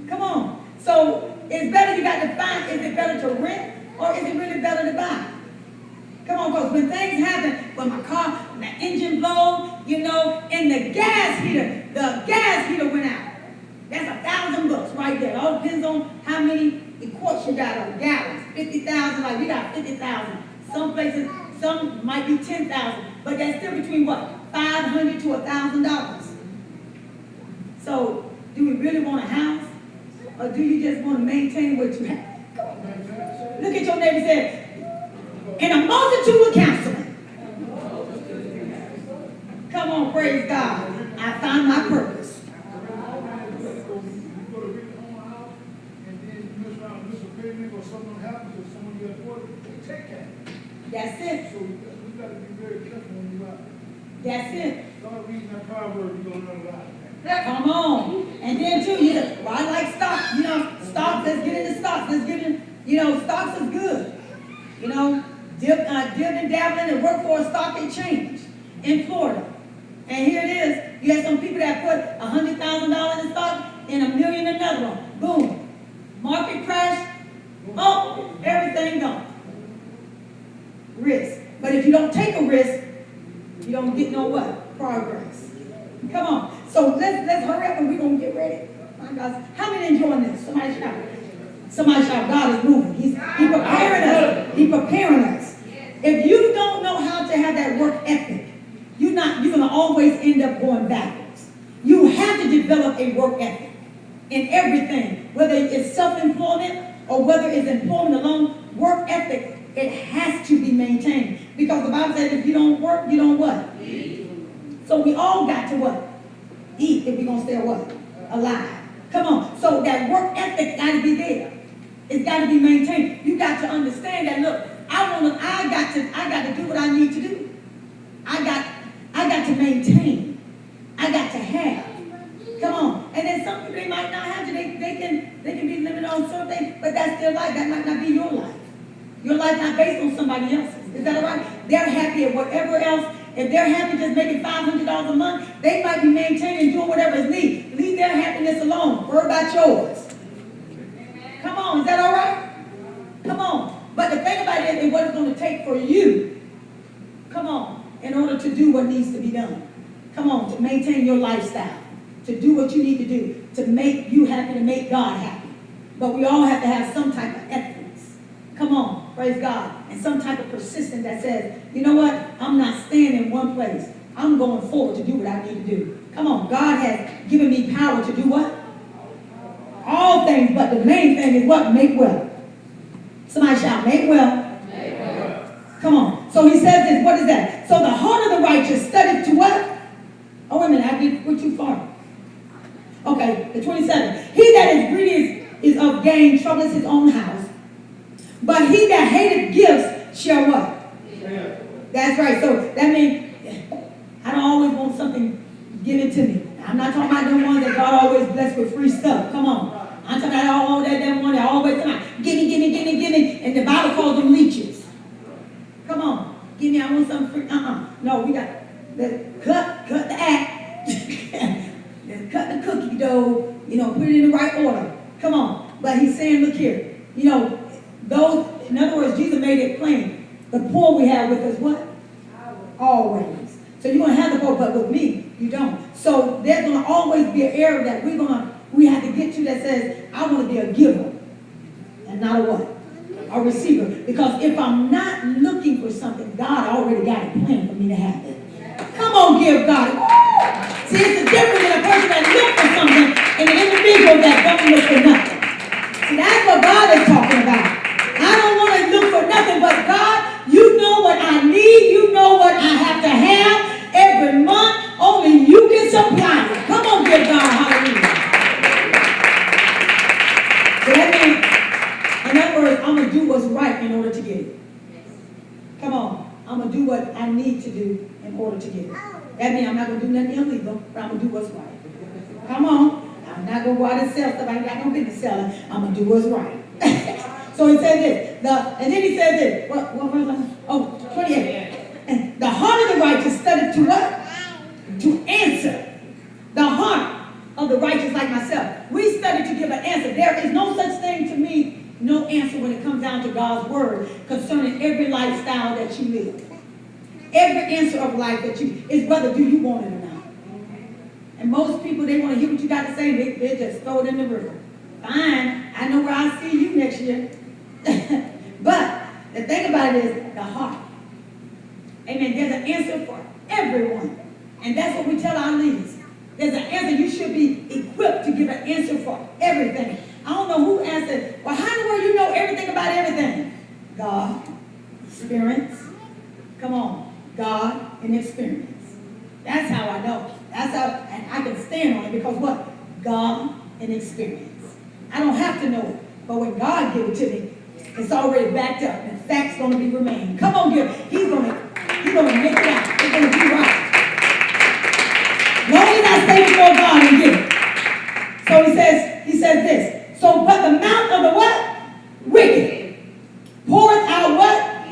Speaker 1: Come on. So it's better, you got to find, is it better to rent or is it really better to buy? Come on, because when things happen, when my car, when the engine blows, you know, and the gas heater went out. That's $1,000 right there. It all depends on how many quarts you got or gallons. 50,000, like we got 50,000. Some places, some might be 10,000, but that's still between what? $500 to $1,000. So, do we really want a house? Or do you just want to maintain what you have? Look at your neighbor and say, in a multitude of counseling. Come on, praise God. I found my purpose.
Speaker 4: You go to rent your own house, and then you miss around, miss a payment, or something happens, or someone you afford, they take that.
Speaker 1: That's it.
Speaker 4: So we got to be very careful when you out.
Speaker 1: That's it.
Speaker 4: Start reading that proverb, you're going to learn a lot.
Speaker 1: Come on. And then too, you know, well, I like stocks. You know, stocks, let's get into stocks. Let's get in, you know, stocks is good. You know, dip and dabbling and work for a stock exchange in Florida. And here it is. You have some people that put $100,000 in stock and $1 million in another one. Boom. Market crash. Oh, everything gone. Risk. But if you don't take a risk, you don't get no what? Progress. Come on. So let's hurry up and we're going to get ready. My God. How many enjoying this? Somebody shout. Somebody shout. God is moving. He's preparing us. He's preparing us. If you don't know how to have that work ethic, you're going to always end up going backwards. You have to develop a work ethic in everything, whether it's self-employment or whether it's employment alone. Work ethic, it has to be maintained, because the Bible says if you don't work, you don't what? Eat. So we all got to what? Eat if we're going to stay what? Alive. Come on. So that work ethic got to be there. It's got to be maintained. You got to understand that, look, I got to do what I need to do. I got to maintain. I got to have. Come on. And then some people, they might not have to. They can be limited on certain things, but that's their life. That might not be your life. Your life not based on somebody else's. Is that all right? They're happy at whatever else. If they're happy just making $500 a month, they might be maintaining, doing whatever is needed. Leave their happiness alone. Worry about yours. Come on. Is that all right? Come on. But the thing about it is what it's going to take for you, come on, in order to do what needs to be done. Come on, to maintain your lifestyle, to do what you need to do, to make you happy, to make God happy. But we all have to have some type of ethics. Come on, praise God. And some type of persistence that says, you know what, I'm not staying in one place. I'm going forward to do what I need to do. Come on, God has given me power to do what? All things, but the main thing is what? Make wealth. Somebody shout, make wealth. Make wealth. Come on. So he says this, what is that? So the heart of the righteous studied to what? Oh, wait a minute, we're too far. Okay, the 27. He that is greedy is of gain, troubles his own house. But he that hateth gifts shall what? Yeah. That's right. So that means I don't always want something given to me. I'm not talking about the ones that God always blessed with free stuff. Come on. I'm talking about all that one that always come out. Give me. And the Bible calls them leeches. Come on. Give me, I want something free. No, we got to cut the act. Cut the cookie dough. You know, put it in the right order. Come on. But he's saying, look here. You know, those, in other words, Jesus made it plain. The poor we have with us what? Always. So you're going to have the poor, but with me, you don't. So there's going to always be an area that we have to get to that says, I want to be a giver and not a what? A receiver. Because if I'm not looking for something, God already got a plan for me to have it. Come on, give God. See, it's the difference in a person that looks for something and an individual that don't look for nothing. See, that's what God is talking about. I don't want to look for nothing but God. You know what I need. You know what I have to have every month. Only you can supply it. Come on, give God hallelujah. So that means, in other words, I'm going to do what's right in order to get it. Come on. I'm going to do what I need to do in order to get it. That means I'm not going to do nothing illegal, but I'm going to do what's right. Come on. I'm not going to go out and sell stuff. I ain't got no business selling. I'm going to do what's right. So he said this. And then he said this. What was that? Oh, every lifestyle that you live. Every answer of life that you, is whether do you want it or not. And most people, they want to hear what you got to say, they just throw it in the river. Fine, I know where I'll see you next year. But the thing about it is the heart. Amen. There's an answer for everyone. And that's what we tell our leaders. There's an answer. You should be equipped to give an answer for everything. I don't know who answered. Well, how in the world you know everything about everything? God, experience. Come on. God and experience. That's how I know. That's how, and I can stand on it because what? God and experience. I don't have to know it. But when God gives it to me, it's already backed up. And facts going to be remain. Come on, give. He's going to make it out. It's going to be right. Long as I stay before God and give it. So he says this. So, but the mouth of the what? Wicked. Poureth out what?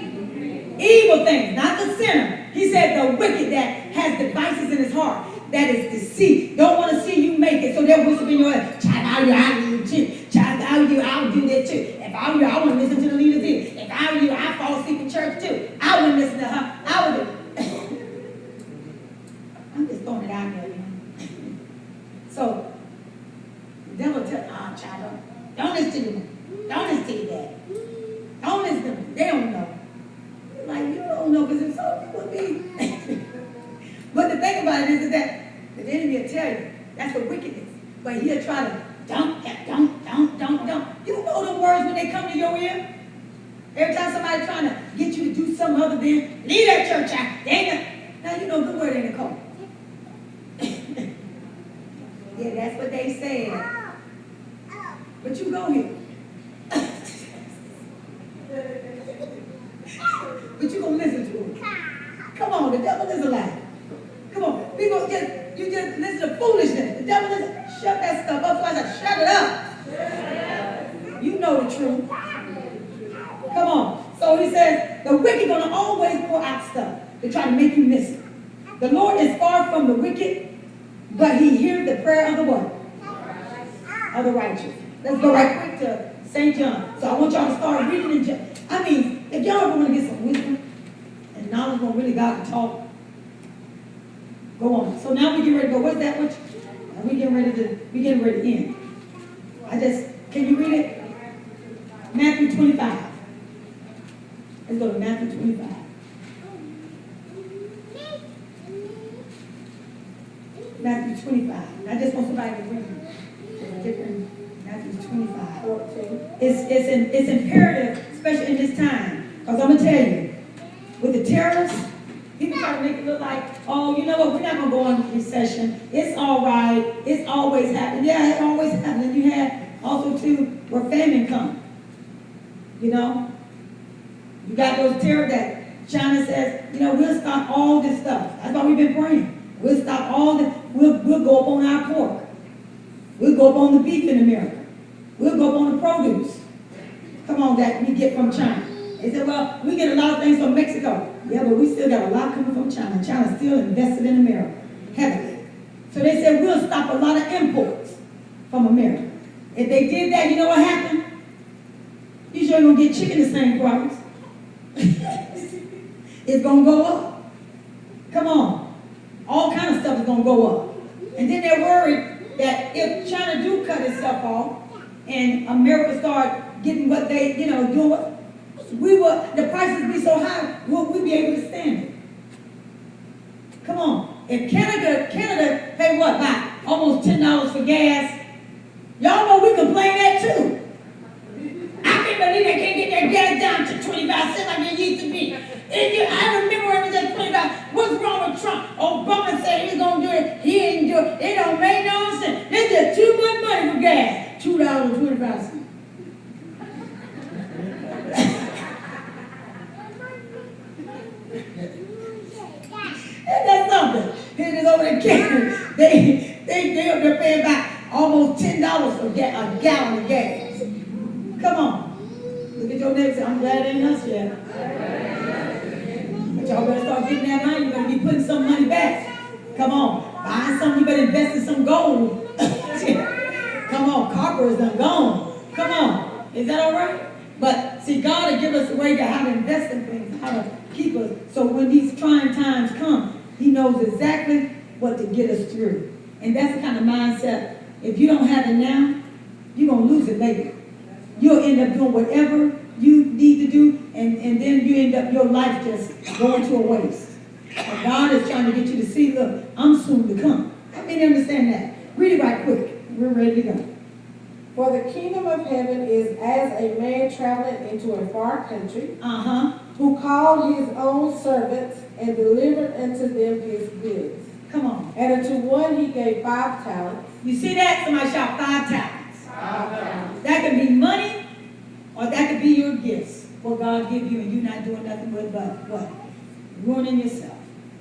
Speaker 1: Evil things. Not the sinner. He said the wicked that has devices in his heart. That is deceit. Don't want to see you make it. So they'll whisper in your head, child, I'll do it too. Child, I'll do that too. If I were you, I wouldn't listen to the leaders here. If I were you, I'd fall asleep in church too. I wouldn't listen to her. I would. I'm just throwing it out there, you know. So, the devil tells, child, don't listen to them. Don't listen to your dad. Don't listen to them. They don't know. Like, you don't know because it's so you would be. But the thing about it is that the enemy will tell you that's the wickedness. But he'll try to dump. You know the words when they come to your ear? Every time somebody trying to get you to do something other than leave that church out. Now you know the word ain't a call. Yeah, that's what they said. But you go here. But you gonna listen to him. Come on, the devil is alive. Come on, people you just listen to foolishness. The devil is shut that stuff up. So I said, shut it up. You know the truth. Come on. So he says the wicked gonna always pour out stuff to try to make you miss it. The Lord is far from the wicked, but he hears the prayer of the what? Of the righteous. Let's go right quick to St. John. So I want y'all to start reading in John. I mean, if y'all ever want to get some wisdom and knowledge when really God can talk, go on. So now we get ready to go. What's that? We getting ready to end. Can you read it? Matthew 25. Let's go to Matthew 25. Matthew 25. I just want somebody to read it. Different Matthew 25. 14. It's imperative, especially in this time. Because I'm going to tell you, with the tariffs, people try to make it look like, oh, you know what, we're not going to go into recession. It's all right. It's always happening. Yeah, it always happens. And you have also, too, where famine comes. You know? You got those tariffs that China says, you know, we'll stop all this stuff. That's why we've been praying. We'll stop all this. We'll go up on our pork. We'll go up on the beef in America. We'll go up on the produce. Come on, that we get from China. They said, well, we get a lot of things from Mexico. Yeah, but we still got a lot coming from China. China's still invested in America, heavily. So they said, we'll stop a lot of imports from America. If they did that, you know what happened? You sure going to get chicken the same price. It's going to go up. Come on. All kind of stuff is going to go up. And then they're worried that if China do cut itself off and America start getting what they, doing what, the prices be so high, will we be able to stand it? Come on. If Canada pay what, about almost $10 for gas, y'all know we complain that too. I can't believe they can't get their gas down to 25 cents like it used to be. I remember when it was at 25. What's wrong with Trump? Obama said he's going to do it. He ain't do it. It don't make no sense. It's just too much money for gas. $2.25. Isn't that something? It is over the counter. They up there paying about almost $10 for a gallon of gas. Come on. Look at your neighbor and say, I'm glad it ain't us yet. But y'all better start getting that money. You better be putting some money back. Come on. Buying something, you better invest in some gold. Come on. Copper is done gone. Come on. Is that all right? But see, God will give us a way to how to invest in things, how to keep us. So when these trying times come, he knows exactly what to get us through. And that's the kind of mindset. If you don't have it now, you're going to lose it later. You'll end up doing whatever you need to do, and then you end up your life just going to a waste. But God is trying to get you to see, look, I'm soon to come. How many understand that? Read it right quick. We're ready to go.
Speaker 5: For the kingdom of heaven is as a man traveling into a far country, who called his own servants and delivered unto them his goods.
Speaker 1: Come on.
Speaker 5: And unto one he gave 5 talents.
Speaker 1: You see that? Somebody shout 5 talents.
Speaker 5: 5 talents.
Speaker 1: That could be money, or that could be your gifts. What God give you and you not doing nothing with but what? Ruining yourself.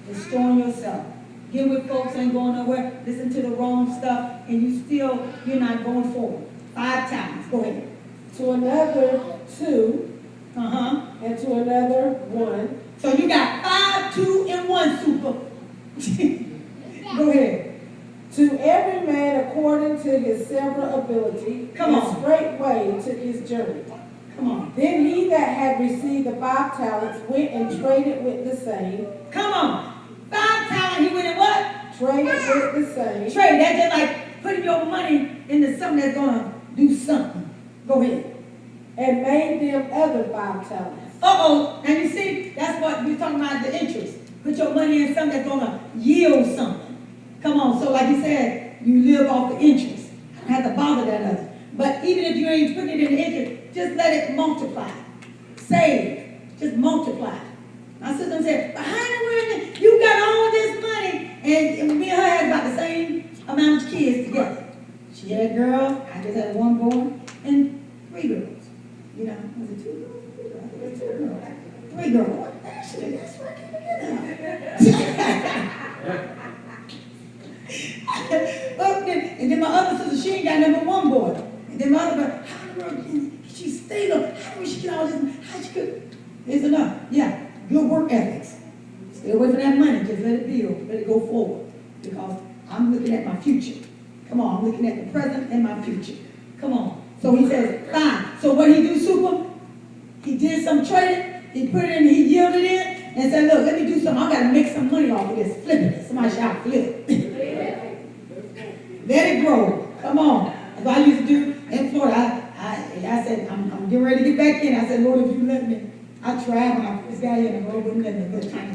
Speaker 1: Destroying yourself. Get with folks, ain't going nowhere. Listen to the wrong stuff, and you're not going forward. 5 talents. Go ahead.
Speaker 5: To another 2. And to another 1.
Speaker 1: So you got 5, 2, and 1 super. Go ahead.
Speaker 5: To every man according to his several ability.
Speaker 1: Come on.
Speaker 5: And straightway took his journey.
Speaker 1: Come on.
Speaker 5: Then he that had received the 5 talents went and traded with the same.
Speaker 1: Come on. 5 talents, he went and what?
Speaker 5: Traded with the same.
Speaker 1: Trade. That's just like putting your money into something that's going to do something. Go ahead.
Speaker 5: And made them other 5 talents.
Speaker 1: And you see, that's what we're talking about, the interest. Put your money in something that's going to yield something. Come on. So like you said, you live off the interest. I don't have to bother that other. But even if you ain't putting it in the interest, just let it multiply. Save. Just multiply. My sister said, but how in the world you got all this money? And me and her had about the same amount of kids together. She had a girl, I just had 1 boy, and 3 girls. You know, was it 2 girls? 3 girls. I think it was 2 girls. 3 girls. Actually, that's what I can't And then my other sister, she ain't got number 1 boy. And then my other girl, how in the world can she stay there? How did she get all this? How she could? It's enough. Yeah. Good work ethics. Stay away from that money. Just let it build. Let it go forward. Because I'm looking at my future. Come on. I'm looking at the present and my future. Come on. So he says, fine. So what he do, super? He did some trading. He put it in. He yielded in and said, look, let me do something. I got to make some money off of this. Flipping it. Somebody shout flip. Let it grow. Come on. That's what I used to do in Florida. I said, I'm getting ready to get back in. I said, Lord, if you let me. I tried when I first got here and the Lord wouldn't let me. Good time.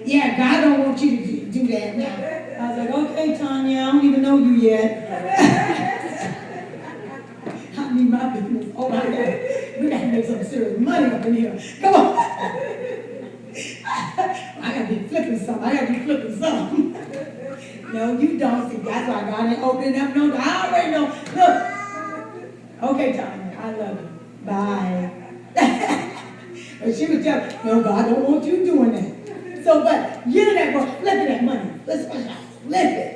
Speaker 1: Yeah, God don't want you to do that now. I was like, okay, Tanya, I don't even know you yet. I need my business. Oh my God. We got to make some serious money up in here. Come on. I got to be flipping something. No, you don't. See, that's why God ain't opening up no door. I already know. Look. Okay, Tanya, I love you. Bye. But she would tell me, no, God don't want you doing that. So, but get that work, flipping that money. Let's flip it.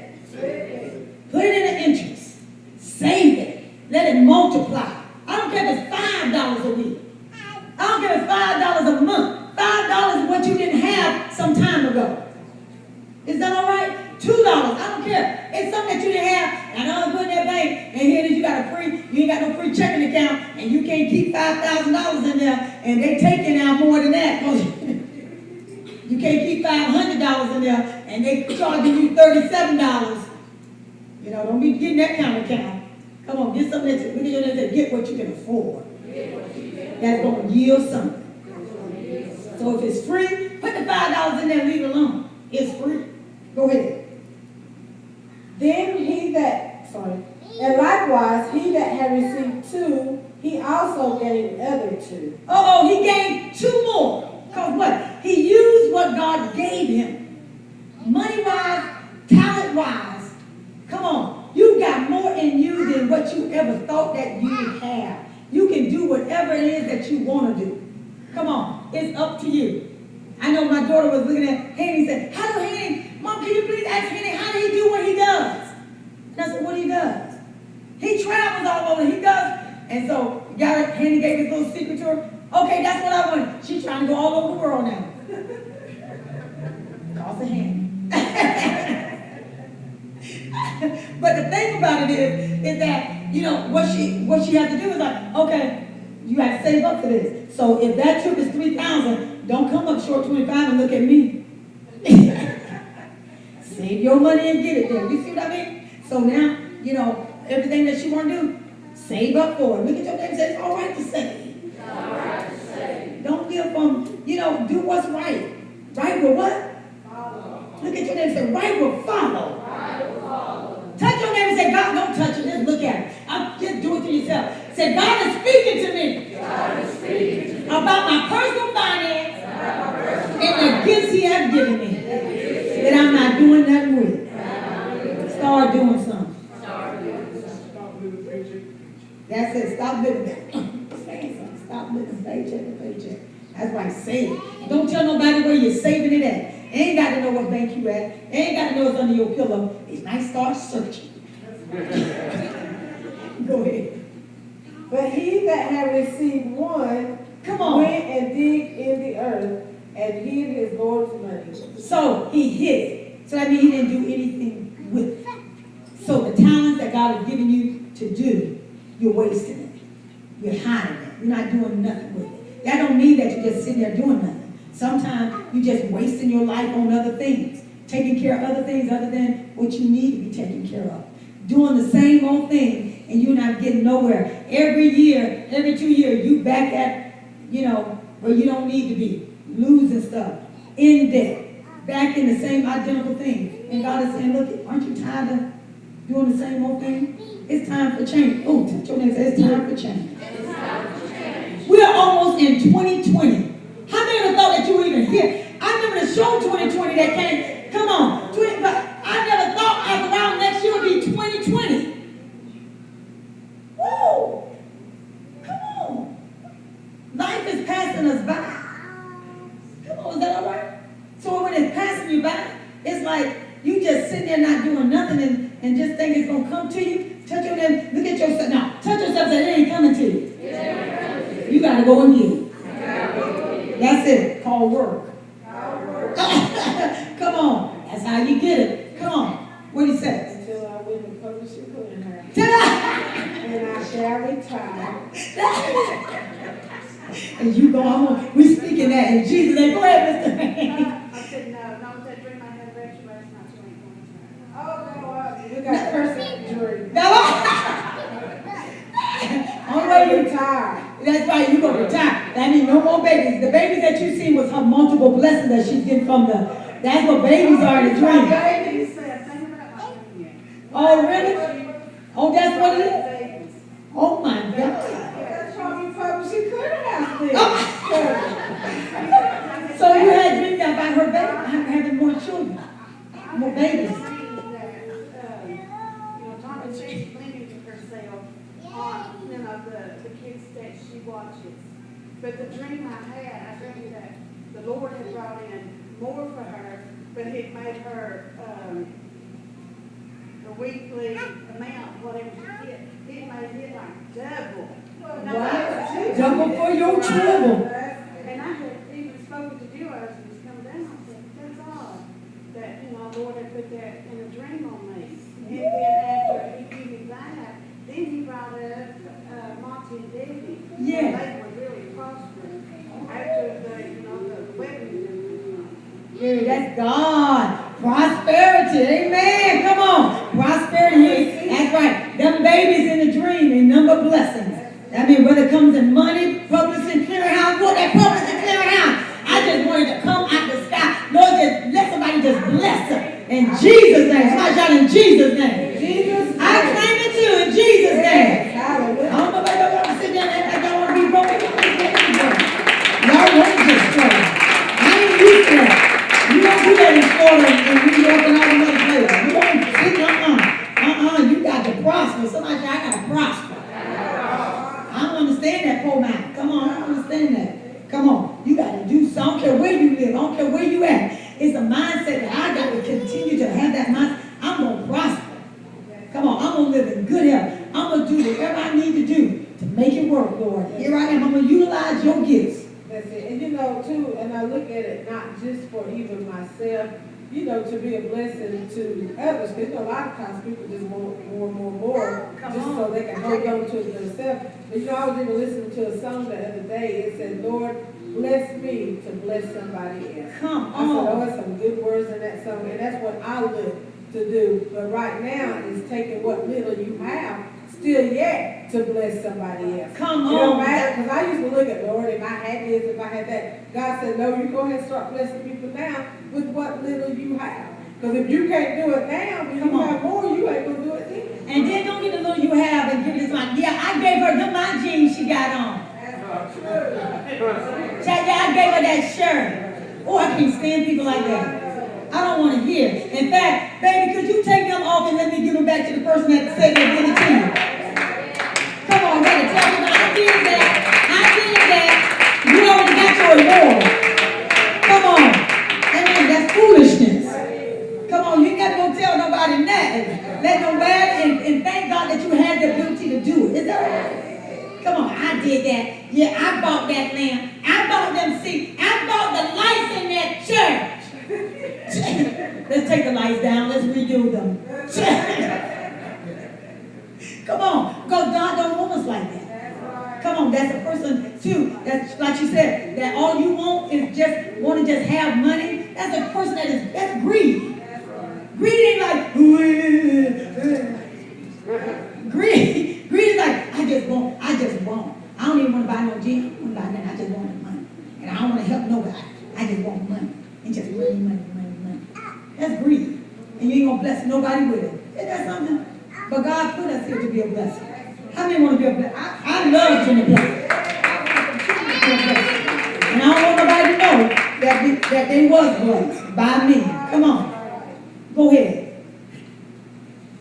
Speaker 1: Put it in the interest. Save it. Let it multiply. I don't care if it's $5 a week. I don't care if it's $5 a month. $5 is what you didn't have some time ago. Is that all right? $2. I don't care. It's something that you didn't have, and I don't put in that bank, and here it is, you ain't got no free checking account, and you can't keep $5,000 in there, and they taking out more than that. You can't keep $500 in there, and they charging you $37. You know, don't be getting that kind of account. Come on, get something that get what you can afford. That's going to yield something. So if it's free, put the $5 in there and leave it alone. It's free. Go ahead.
Speaker 5: And likewise, he that had received 2, he also gave other 2.
Speaker 1: He gave 2 more. Because what? He used what God gave him. Money-wise, talent-wise. Come on. You got more in you than what you ever thought that you would have. You can do whatever it is that you want to do. Come on. It's up to you. I know my daughter was looking at Henny and said, Mom, can you please ask Henny, how do he do what he does? And I said, what he does? He travels all over. He does. And so Henny gave his little secret to her. Okay, that's what I want. She's trying to go all over the world now. Cost a Henny. But the thing about it is that, what she has to do is like, okay, You got to save up for this. So if that trip is 3,000, don't come up short 25 and look at me. Save your money and get it there. You see what I mean? So now, you know, everything that you want to do, save up for it. Look at your neighbor and say, it's all right to save. It's all right to save. Don't give from, you know, do what's right. Right will what? Follow. Look at your neighbor and say, right will follow. Right will follow. Touch your neighbor and say, God, don't touch it. Just look at it. Just do it to yourself. Say, God is speaking to me. God is speaking to me. About my personal finance and the gifts he has given me. That I'm not doing nothing with. Start doing something.
Speaker 4: Stop living paycheck to paycheck.
Speaker 1: That's it. Stop living. Stop living paycheck to paycheck. That's why save. Don't tell nobody where you're saving it at. Ain't got to know what bank you at. Ain't got to know it's under your pillow. It's nice. Start searching. Go ahead.
Speaker 5: But he that had received one,
Speaker 1: Come on.
Speaker 5: went and digged in the earth and hid his Lord's money.
Speaker 1: So he hid it. So that means he didn't do anything with it. So the talents that God has given you to do, you're wasting it. You're hiding it. You're not doing nothing with it. That don't mean that you're just sitting there doing nothing. Sometimes you're just wasting your life on other things. Taking care of other things other than what you need to be taken care of. Doing the same old thing and you're not getting nowhere. Every year, every 2 years, you back at, you know, where you don't need to be. Losing stuff. In debt. Back in the same identical thing. And God is saying, look, aren't you tired of doing the same old thing? It's time for change. Oh, touch your name and say, it's time for change. It's time for change. We are almost in 2020. How many of you thought that you were even here? I remember the show 2020 that came. Come on. But I never thought around next year would be 2020. Woo! Come on. Life is passing us by. Come on, is that all right? So when it's passing you by, it's like you just sitting there not doing nothing and just think it's going to come to you. Touch your name, look at yourself. Now, touch yourself and say, it ain't coming to you. You got to go and get it. That's it. Called work. Come on. That's how you get it. Come on. What do you say?
Speaker 5: Until I win the publishing clearinghouse.
Speaker 1: Ta-da!
Speaker 5: And I shall retire.
Speaker 1: And you go, we speaking that in Jesus' name. Go ahead, Mr.
Speaker 3: I said, no, that dream I had read you last night, you ain't going to.
Speaker 5: Oh, no, you got person jury.
Speaker 1: Only way you
Speaker 5: retire.
Speaker 1: That's right, you gonna retire. That means no more babies. The babies that you see was her multiple blessings that she's getting from that's what babies are in the dream.
Speaker 3: Baby said, think about my dream yet.
Speaker 1: Oh, really? Oh, that's what it is? Oh, my God.
Speaker 5: That's why we publishing clearinghouse then.
Speaker 1: So you had dreamed about her baby, having more children, more babies.
Speaker 3: Tommy, she's blaming herself on, the kids that she watches. But the dream I had, I dreamed that the Lord had brought in more for her, but it made her, the weekly amount, whatever she get, it made it like double.
Speaker 1: Wow. Double for your trouble.
Speaker 3: And I had even spoken to Joe as he was coming down. I said, that's odd that, Lord had put that in a dream on me. And then after he gave me that, then he brought up Monty and Debbie.
Speaker 1: Yeah.
Speaker 3: They were really prospering after the wedding.
Speaker 1: Yeah, that's God. Prosperity. Amen. Come on. Prosperity. That's right. Them babies in the dream and number blessings. That means whether it comes in money, publishing, clearinghouse, what that publishing, clearinghouse. I just wanted to come out the sky. Lord, just let somebody just bless her. In Jesus' name. Somebody shout in Jesus' name.
Speaker 5: Jesus'
Speaker 1: I claim it too in Jesus' name.
Speaker 5: Hallelujah.
Speaker 1: I don't know about y'all want to sit down and I don't want to be broken. Y'all want to just pray. I ain't used to that. You don't do that in Florida and New York and all the other places. You don't sit, you got to prosper. Somebody say, I got to prosper. I don't understand that poor man. Come on, I don't understand that. Come on, you got to do something. I don't care where you live. I don't care where you at. It's a mindset that I got to continue to have that mindset. I'm going to prosper. Come on, I'm going to live in good health. I'm going to do whatever I need to do to make it work, Lord. Here I am. I'm going to utilize your gifts.
Speaker 5: That's it. And too, and I look at it not just for even myself, you know, to be a blessing to others. Because, you know, a lot of times people just want more,
Speaker 1: Come
Speaker 5: just
Speaker 1: on.
Speaker 5: so they can hold on to it themselves. But, you know, I was even listening to a song the other day. It said, Lord, bless me to bless somebody else.
Speaker 1: Come
Speaker 5: I said, oh,
Speaker 1: on.
Speaker 5: there's some good words in that song, and that's what I look to do. But right now is taking what little you have, still yet to bless somebody else.
Speaker 1: Come
Speaker 5: It don't
Speaker 1: on.
Speaker 5: matter, because I used to look at, Lord, if I had this, if I had that. God said, no, you go ahead and start blessing people now with what little you have. Because if you can't do it now, when
Speaker 1: Come
Speaker 5: you
Speaker 1: on.
Speaker 5: have more, you ain't gonna do it then.
Speaker 1: And then don't get the little you have and give it to somebody. Yeah, I gave her the my jeans she got on. Yeah, I gave her that shirt. Oh, I can't stand people like that. I don't want to hear. In fact, baby, could you take them off and let me give them back to the person that said they did it to you? Come on, brother, tell me I did that. I did that. You already got your reward. Come on. Amen. That's foolishness. Come on, you ain't got to go tell nobody nothing. Let them wear it and thank God that you had the ability to do it. Is that right? Come on, I did that. Yeah, I bought that lamp. I bought them seats. I bought the lights in that church. Let's take the lights down. Let's redo them. Come on, because God don't want us like that. Come on, that's a person too. That's like you said. That all you want is just want to just have money. That's a person that's greedy. Greed ain't like greed is like I just want. I don't even want to buy no jeans. I don't want to buy nothing. I just want the money, and I don't want to help nobody. I just want money and just money. That's greed, and you ain't gonna bless nobody with it. Isn't that something? But God put us here to be a blessing. How many want to be a blessing? I love to be a blessing. And I don't want nobody to know that they was blessed by me. Come on. Go ahead.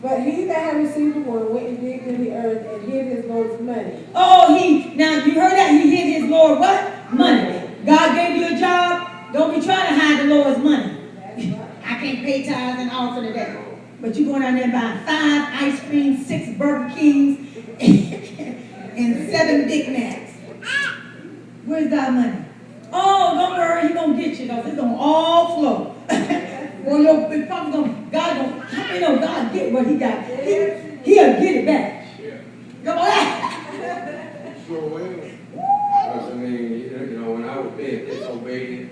Speaker 5: But he that had received the word went and digged in the earth and hid his Lord's money.
Speaker 1: Oh, now you heard that? He hid his Lord what? Money. God gave you a job. Don't be trying to hide the Lord's money. I can't pay tithes and offering today. But you going down there buying 5 ice creams, 6 Burger Kings, and 7 Big Macs. Where's that money? Oh, don't worry, he gonna get you, because it's gonna all flow. Well, your big God gonna, how many know God get what he got? He'll get it back. Come on.
Speaker 2: Sure will. Because, I mean, you know, when I was being disobedient,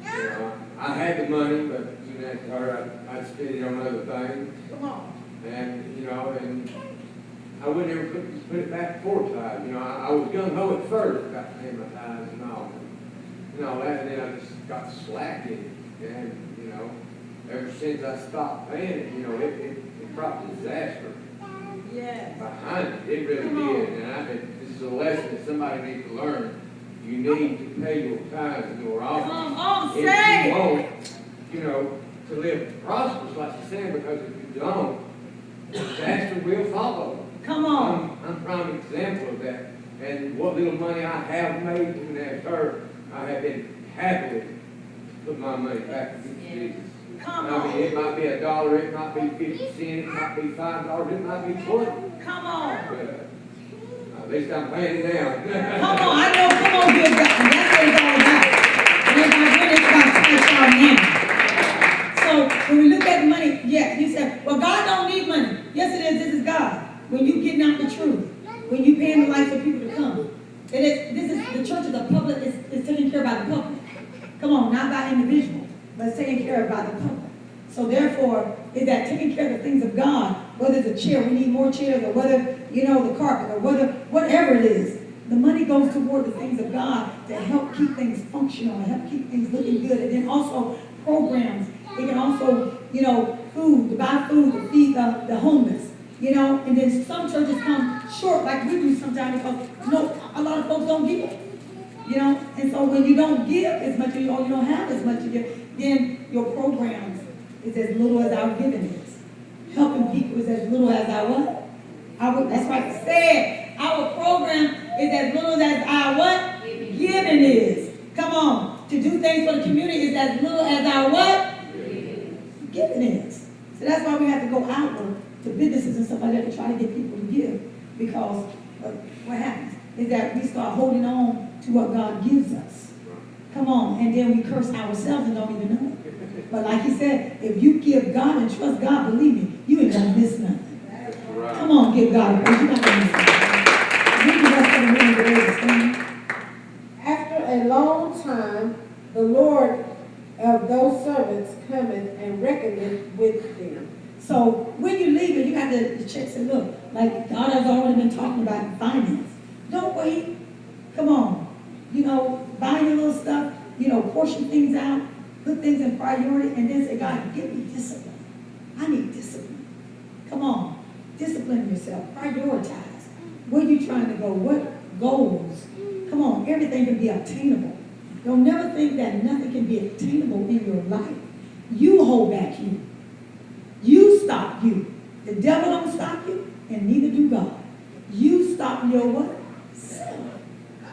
Speaker 2: you know, I had the money, but soon after I'd spend it on other things.
Speaker 1: Come on.
Speaker 2: And, you know, and I wouldn't ever put it back before tithe. You know, I was gung-ho at first about paying my tithes and all. You know, that, and then I just got slack in it. And, you know, ever since I stopped paying it, you know, it brought disaster
Speaker 3: Yes.
Speaker 2: behind it. It really did. And this is a lesson that somebody needs to learn. You need to pay your tithes and your offerings.
Speaker 1: Come on,
Speaker 2: If
Speaker 1: say.
Speaker 2: you want, you know, to live prosperous, like you're saying, because if you don't, disaster will follow.
Speaker 1: Come on.
Speaker 2: I'm a prime example of that. And what little money I have made, even as her, I have been happy to put my money back into Jesus.
Speaker 1: Come
Speaker 2: I mean,
Speaker 1: on.
Speaker 2: it might be $1, it might be 50 cents, it might be $5, it might be 20.
Speaker 1: Come on.
Speaker 2: But at least I'm paying it down.
Speaker 1: Come on, I know, come on, give God. And that's what it's all about. And it's not really about cash out now. So when we look at the money, yeah, you said, well, God don't need money. Yes, it is. This is God. When you getting out the truth, when you paying the life for people to come. The church is a public, is taken care of by the public. Come on, not by individual, but it's taken care of by the public. So therefore, is that taking care of the things of God, whether it's a chair, we need more chairs, or whether, you know, the carpet, or whatever it is, the money goes toward the things of God to help keep things functional, and help keep things looking good. And then also programs. It can also, you know, food, to buy food to feed the homeless. You know, and then some churches come short, like we do sometimes, because a lot of folks don't give. You know, and so when you don't give as much, or you don't have as much, then your programs is as little as our giving is. Helping people is as little as our what? That's right, it said. Our program is as little as our what? Giving is. Come on. To do things for the community is as little as our what? Giving is. So that's why we have to go outward to businesses and stuff like that to try to get people to give. Because what happens is that we start holding on to what God gives us. Come on. And then we curse ourselves and don't even know it. But like he said, if you give God and trust God, believe me, you ain't gonna miss nothing.
Speaker 2: Right.
Speaker 1: Come on, give God a praise. You're not gonna miss nothing. You can rest on the way to stand.
Speaker 5: After a long time, the Lord of those servants cometh and reckoneth with them.
Speaker 1: So when you leave it, you have to check and look. Like God has already been talking about finance. Don't wait. Come on. You know, buy your little stuff, you know, portion things out, put things in priority, and then say, God, give me discipline. I need discipline. Come on. Discipline yourself. Prioritize. Where you trying to go? What goals? Come on. Everything can be obtainable. Don't never think that nothing can be attainable in your life. You hold back you. You stop you. The devil don't stop you, and neither do God. You stop your what? Self.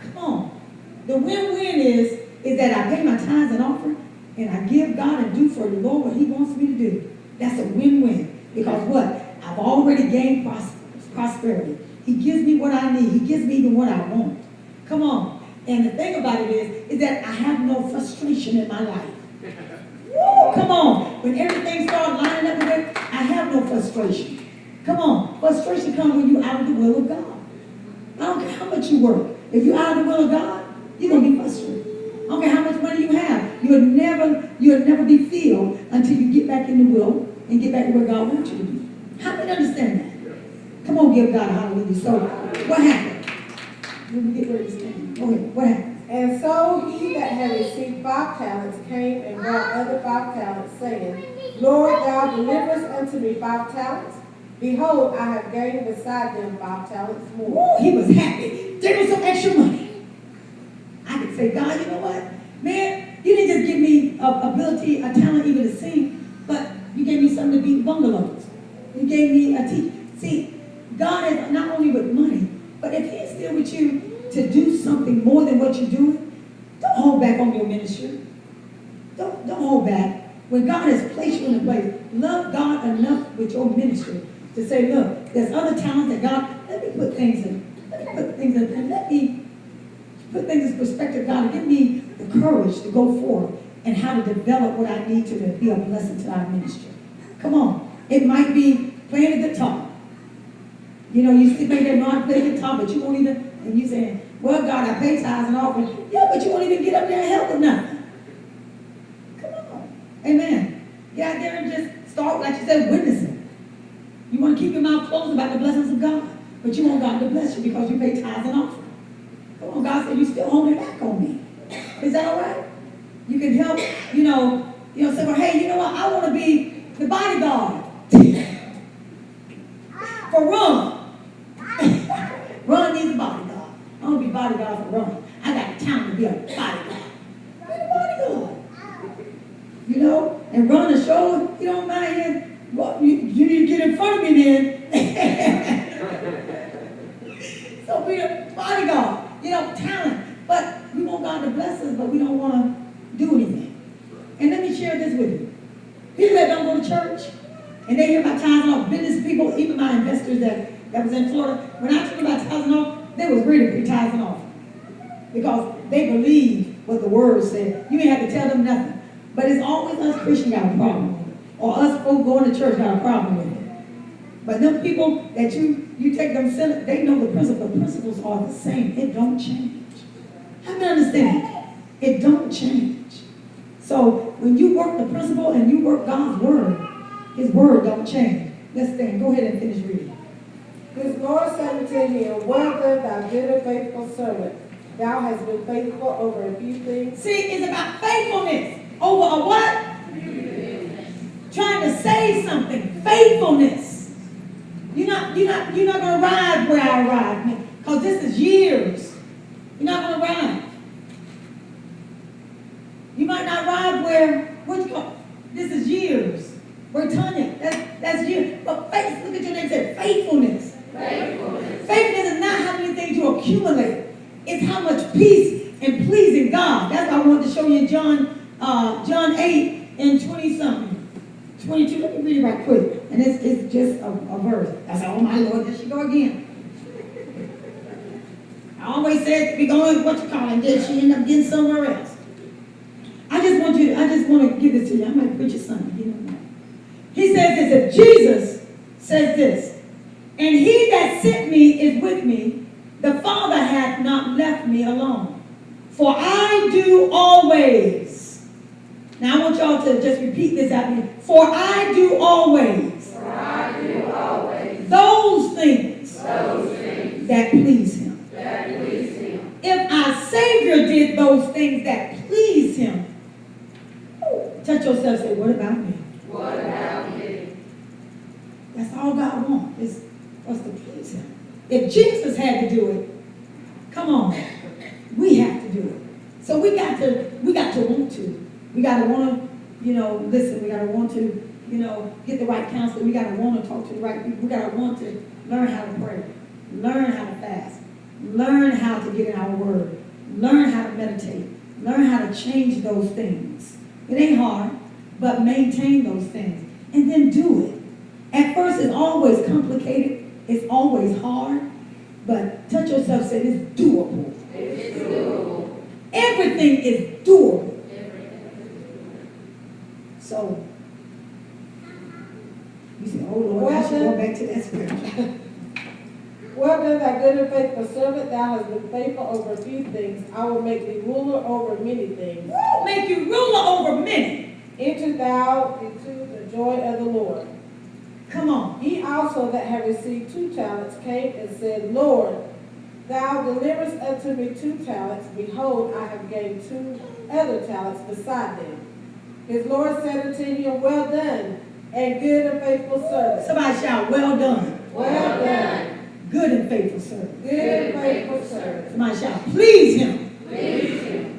Speaker 1: Come on. The win-win is that I pay my tithes and offering, and I give God and do for the Lord what he wants me to do. That's a win-win. Because what? I've already gained prosperity. He gives me what I need. He gives me even what I want. Come on. And the thing about it is that I have no frustration in my life. Woo, come on. When everything starts lining up with it, I have no frustration. Come on. Frustration comes when you're out of the will of God. I don't care how much you work. If you're out of the will of God, you're going to be frustrated. I don't care how much money you have. You'll never be filled until you get back in the will and get back to where God wants you to be. How many understand that? Come on, give God a hallelujah. So, what happened? Let me get ready to stand. Go ahead. What happened?
Speaker 5: And so he that had received 5 talents came and brought other 5 talents, saying, Lord, thou deliverest unto me 5 talents. Behold, I have gained beside them 5 talents more.
Speaker 1: Woo, he was happy. There was some extra money. I could say, God, you know what? Man, you didn't just give me a talent even to sing, but you gave me something to beat bungalows. You gave me a teach. See, God is not only with money, but if he's still with you to do something more than what you're doing, don't hold back on your ministry. Don't hold back. When God has placed you in a place, love God enough with your ministry to say, look, there's other talents that God, let me put things in, and let me put things in perspective, God, give me the courage to go forward and how to develop what I need to be a blessing to our ministry. Come on. It might be playing the guitar. You know, you still may know how to play guitar, but you won't even, and you saying, well, God, I pay tithes and offering. Yeah, but you won't even get up there and help with nothing. Come on. Amen. Get out there and just start, like you said, witnessing. You want to keep your mouth closed about the blessings of God, but you want God to bless you because you pay tithes and offering. Come on, God said, you still holding back on me. Is that all right? You can help, say, well, hey, you know what? I want to be the bodyguard for Ron. Ron needs a bodyguard. I want to be bodyguard for Ron. I got time to be a bodyguard. Be the bodyguard. And Ron is sure he don't mind him. Well, you need to get in front of me then. So be a bodyguard. Talent. But we want God to bless us, but we don't want to do anything. And let me share this with you. People that don't go to church, and they hear about tithes and offering, business people, even my investors that was in Florida, when I told them about tithes and offering, they was ready to pay tithes and offering. Because they believe what the word said. You ain't have to tell them nothing. But it's always us Christians got a problem with it. Or us folk going to church got a problem with it. But them people that you take them, they know the principle. The principles are the same. It don't change. How do you understand? It don't change. So when you work the principle and you work God's word, his word don't change. Let's stand. Go ahead and finish reading.
Speaker 5: His Lord said unto him, well done, thou good and faithful servant. Thou hast been faithful over a few things.
Speaker 1: See, it's about faithfulness over a what? Trying to save something. Faithfulness. You're not going to arrive where I arrived, because this is years. You're not going to arrive. You might not arrive where, this is years. Where Tanya, that's years. But faith, look at your name and say faithfulness. Faithfulness is not how many things you accumulate. It's how much peace and pleasing God. That's what I wanted to show you in John 8 and 20-something. 22, let me read it right quick. And it's just a verse. I said, oh my Lord, there she go again. I always said, we going, did she end up getting somewhere else? I just want just want to give this to you. I might preach it Sunday. You know that. He says this, if Jesus says this, and he that sent me is with me, the Father hath not left me alone. For I do always. Now I want y'all to just repeat this after me. For I do always.
Speaker 6: For I do always.
Speaker 1: Those things.
Speaker 6: Those things.
Speaker 1: That please him.
Speaker 6: That please him.
Speaker 1: If our Savior did those things that please him, touch yourself and say, what about me?
Speaker 6: What about me?
Speaker 1: That's all God wants, is us to please him. If Jesus had to do it, come on, we have to do it. So we got to want to. We got to want to, listen. We got to want to, get the right counselor. We got to want to talk to the right people. We got to want to learn how to pray, learn how to fast, learn how to get in our word, learn how to meditate, learn how to change those things. It ain't hard, but maintain those things and then do it. At first, it's always complicated. It's always hard, but touch yourself and say, it's doable.
Speaker 6: It's doable.
Speaker 1: Everything is doable. So, you say, oh Lord, I should go back to that scripture.
Speaker 5: Well done, thy good and faithful servant, thou hast been faithful over a few things. I will make thee ruler over many things.
Speaker 1: Woo, make you ruler over many.
Speaker 5: Enter thou into the joy of the Lord.
Speaker 1: Come on.
Speaker 5: He also that had received 2 talents came and said, Lord, thou deliverest unto me 2 talents. Behold, I have gained 2 other talents beside them. His Lord said unto him, well done, and good and faithful servant.
Speaker 1: Somebody shout, well done.
Speaker 5: Well done.
Speaker 1: Good and faithful servant.
Speaker 5: Good and faithful servant.
Speaker 1: Somebody shout, please him.
Speaker 6: Please him.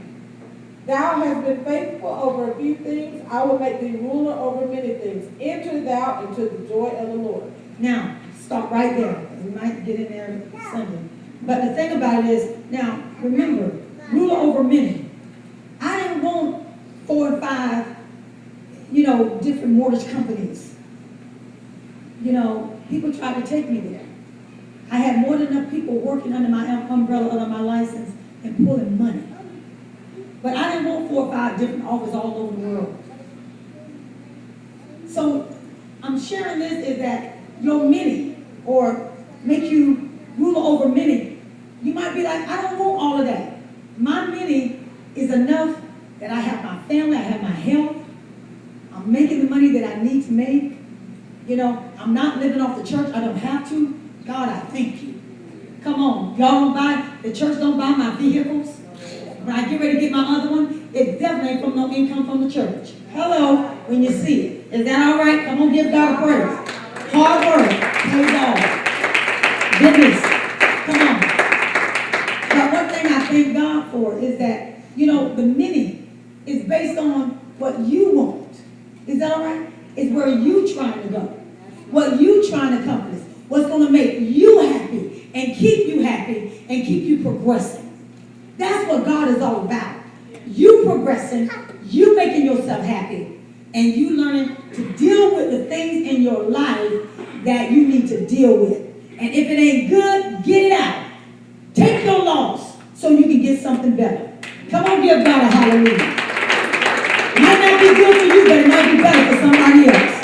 Speaker 5: Thou hast been faithful over a few things. I will make thee ruler over many things. Enter thou into the joy of the Lord.
Speaker 1: Now, stop right there. We might get in there Sunday. But the thing about it is, now, remember, ruler over many. I didn't want 4 or 5, different mortgage companies. People tried to take me there. I had more than enough people working under my umbrella, under my license, and pulling money. But I didn't want 4 or 5 different offices all over the world. So I'm sharing this is that your many, or make you ruler over many, you might be like, I don't want all of that. My many is enough that I have my family, I have my health, I'm making the money that I need to make. I'm not living off the church, I don't have to. God, I thank you. Come on, y'all the church don't buy my vehicles. When I get ready to get my other one, it definitely ain't from no income from the church. Hello, when you see it. Is that all right? Come on, give God a praise. Hard work pays off. Goodness. Come on. But one thing I thank God for is that, the many is based on what you want. Is that all right? It's where you trying to go. What you trying to accomplish. What's going to make you happy and keep you happy and keep you progressing. That's what God is all about. You progressing, you making yourself happy, and you learning to deal with the things in your life that you need to deal with. And if it ain't good, get it out. Take your loss so you can get something better. Come on, give God a hallelujah. It might not be good for you, but it might be better for somebody else.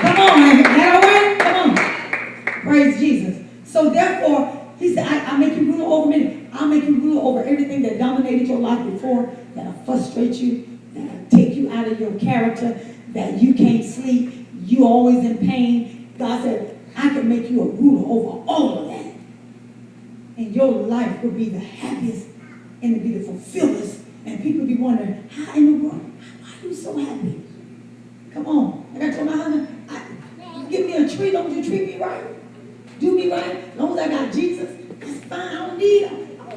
Speaker 1: Come on, is that all right? Come on. Praise Jesus. So therefore, he said, I make you ruler over many. I'll make you ruler over everything that dominated your life before, that'll frustrate you, that'll take you out of your character, that you can't sleep, you always in pain. God said, I can make you a ruler over all of that. And your life will be the happiest and to be the fulfillest. And people be wondering, how in the world, why are you so happy? Come on. Like I told my husband, give me a treat, don't you treat me right? Do me right. As long as I got Jesus, that's fine. I don't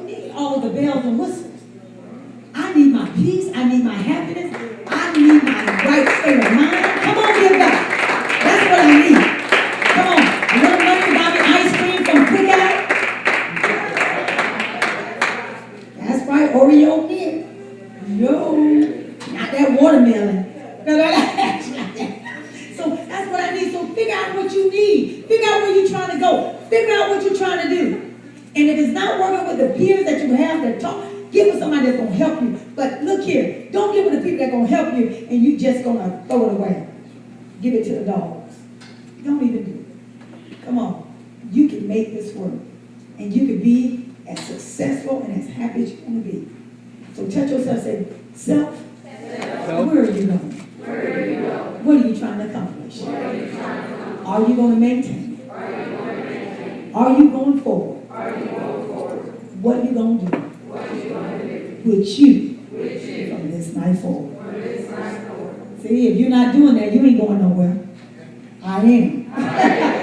Speaker 1: need all the bells and whistles. I need my peace. I need my happiness. I need my right state of mind. Come on, give God. That's what I need. Come on. A little money buy me ice cream from Quick Out. That's right, Oreo milk. No, not that watermelon. So that's what I need. So figure out what you need. Figure out where you're trying to go. Figure out what you're trying to do. And if it's not working with the peers that you have that talk, Give it to somebody that's gonna help you. But look here, don't give it to people that gonna help you and you just gonna throw it away. Give it to the dogs. Don't even do it. Come on. You can make this work. And you can be as successful and as happy as you want to be. So touch yourself and say, self, where are you going? What are you trying to accomplish? Are you going to maintain it? Are you going forward? What are you going to do? With you from this night forward. See, if you're not doing that, you ain't going nowhere. I am.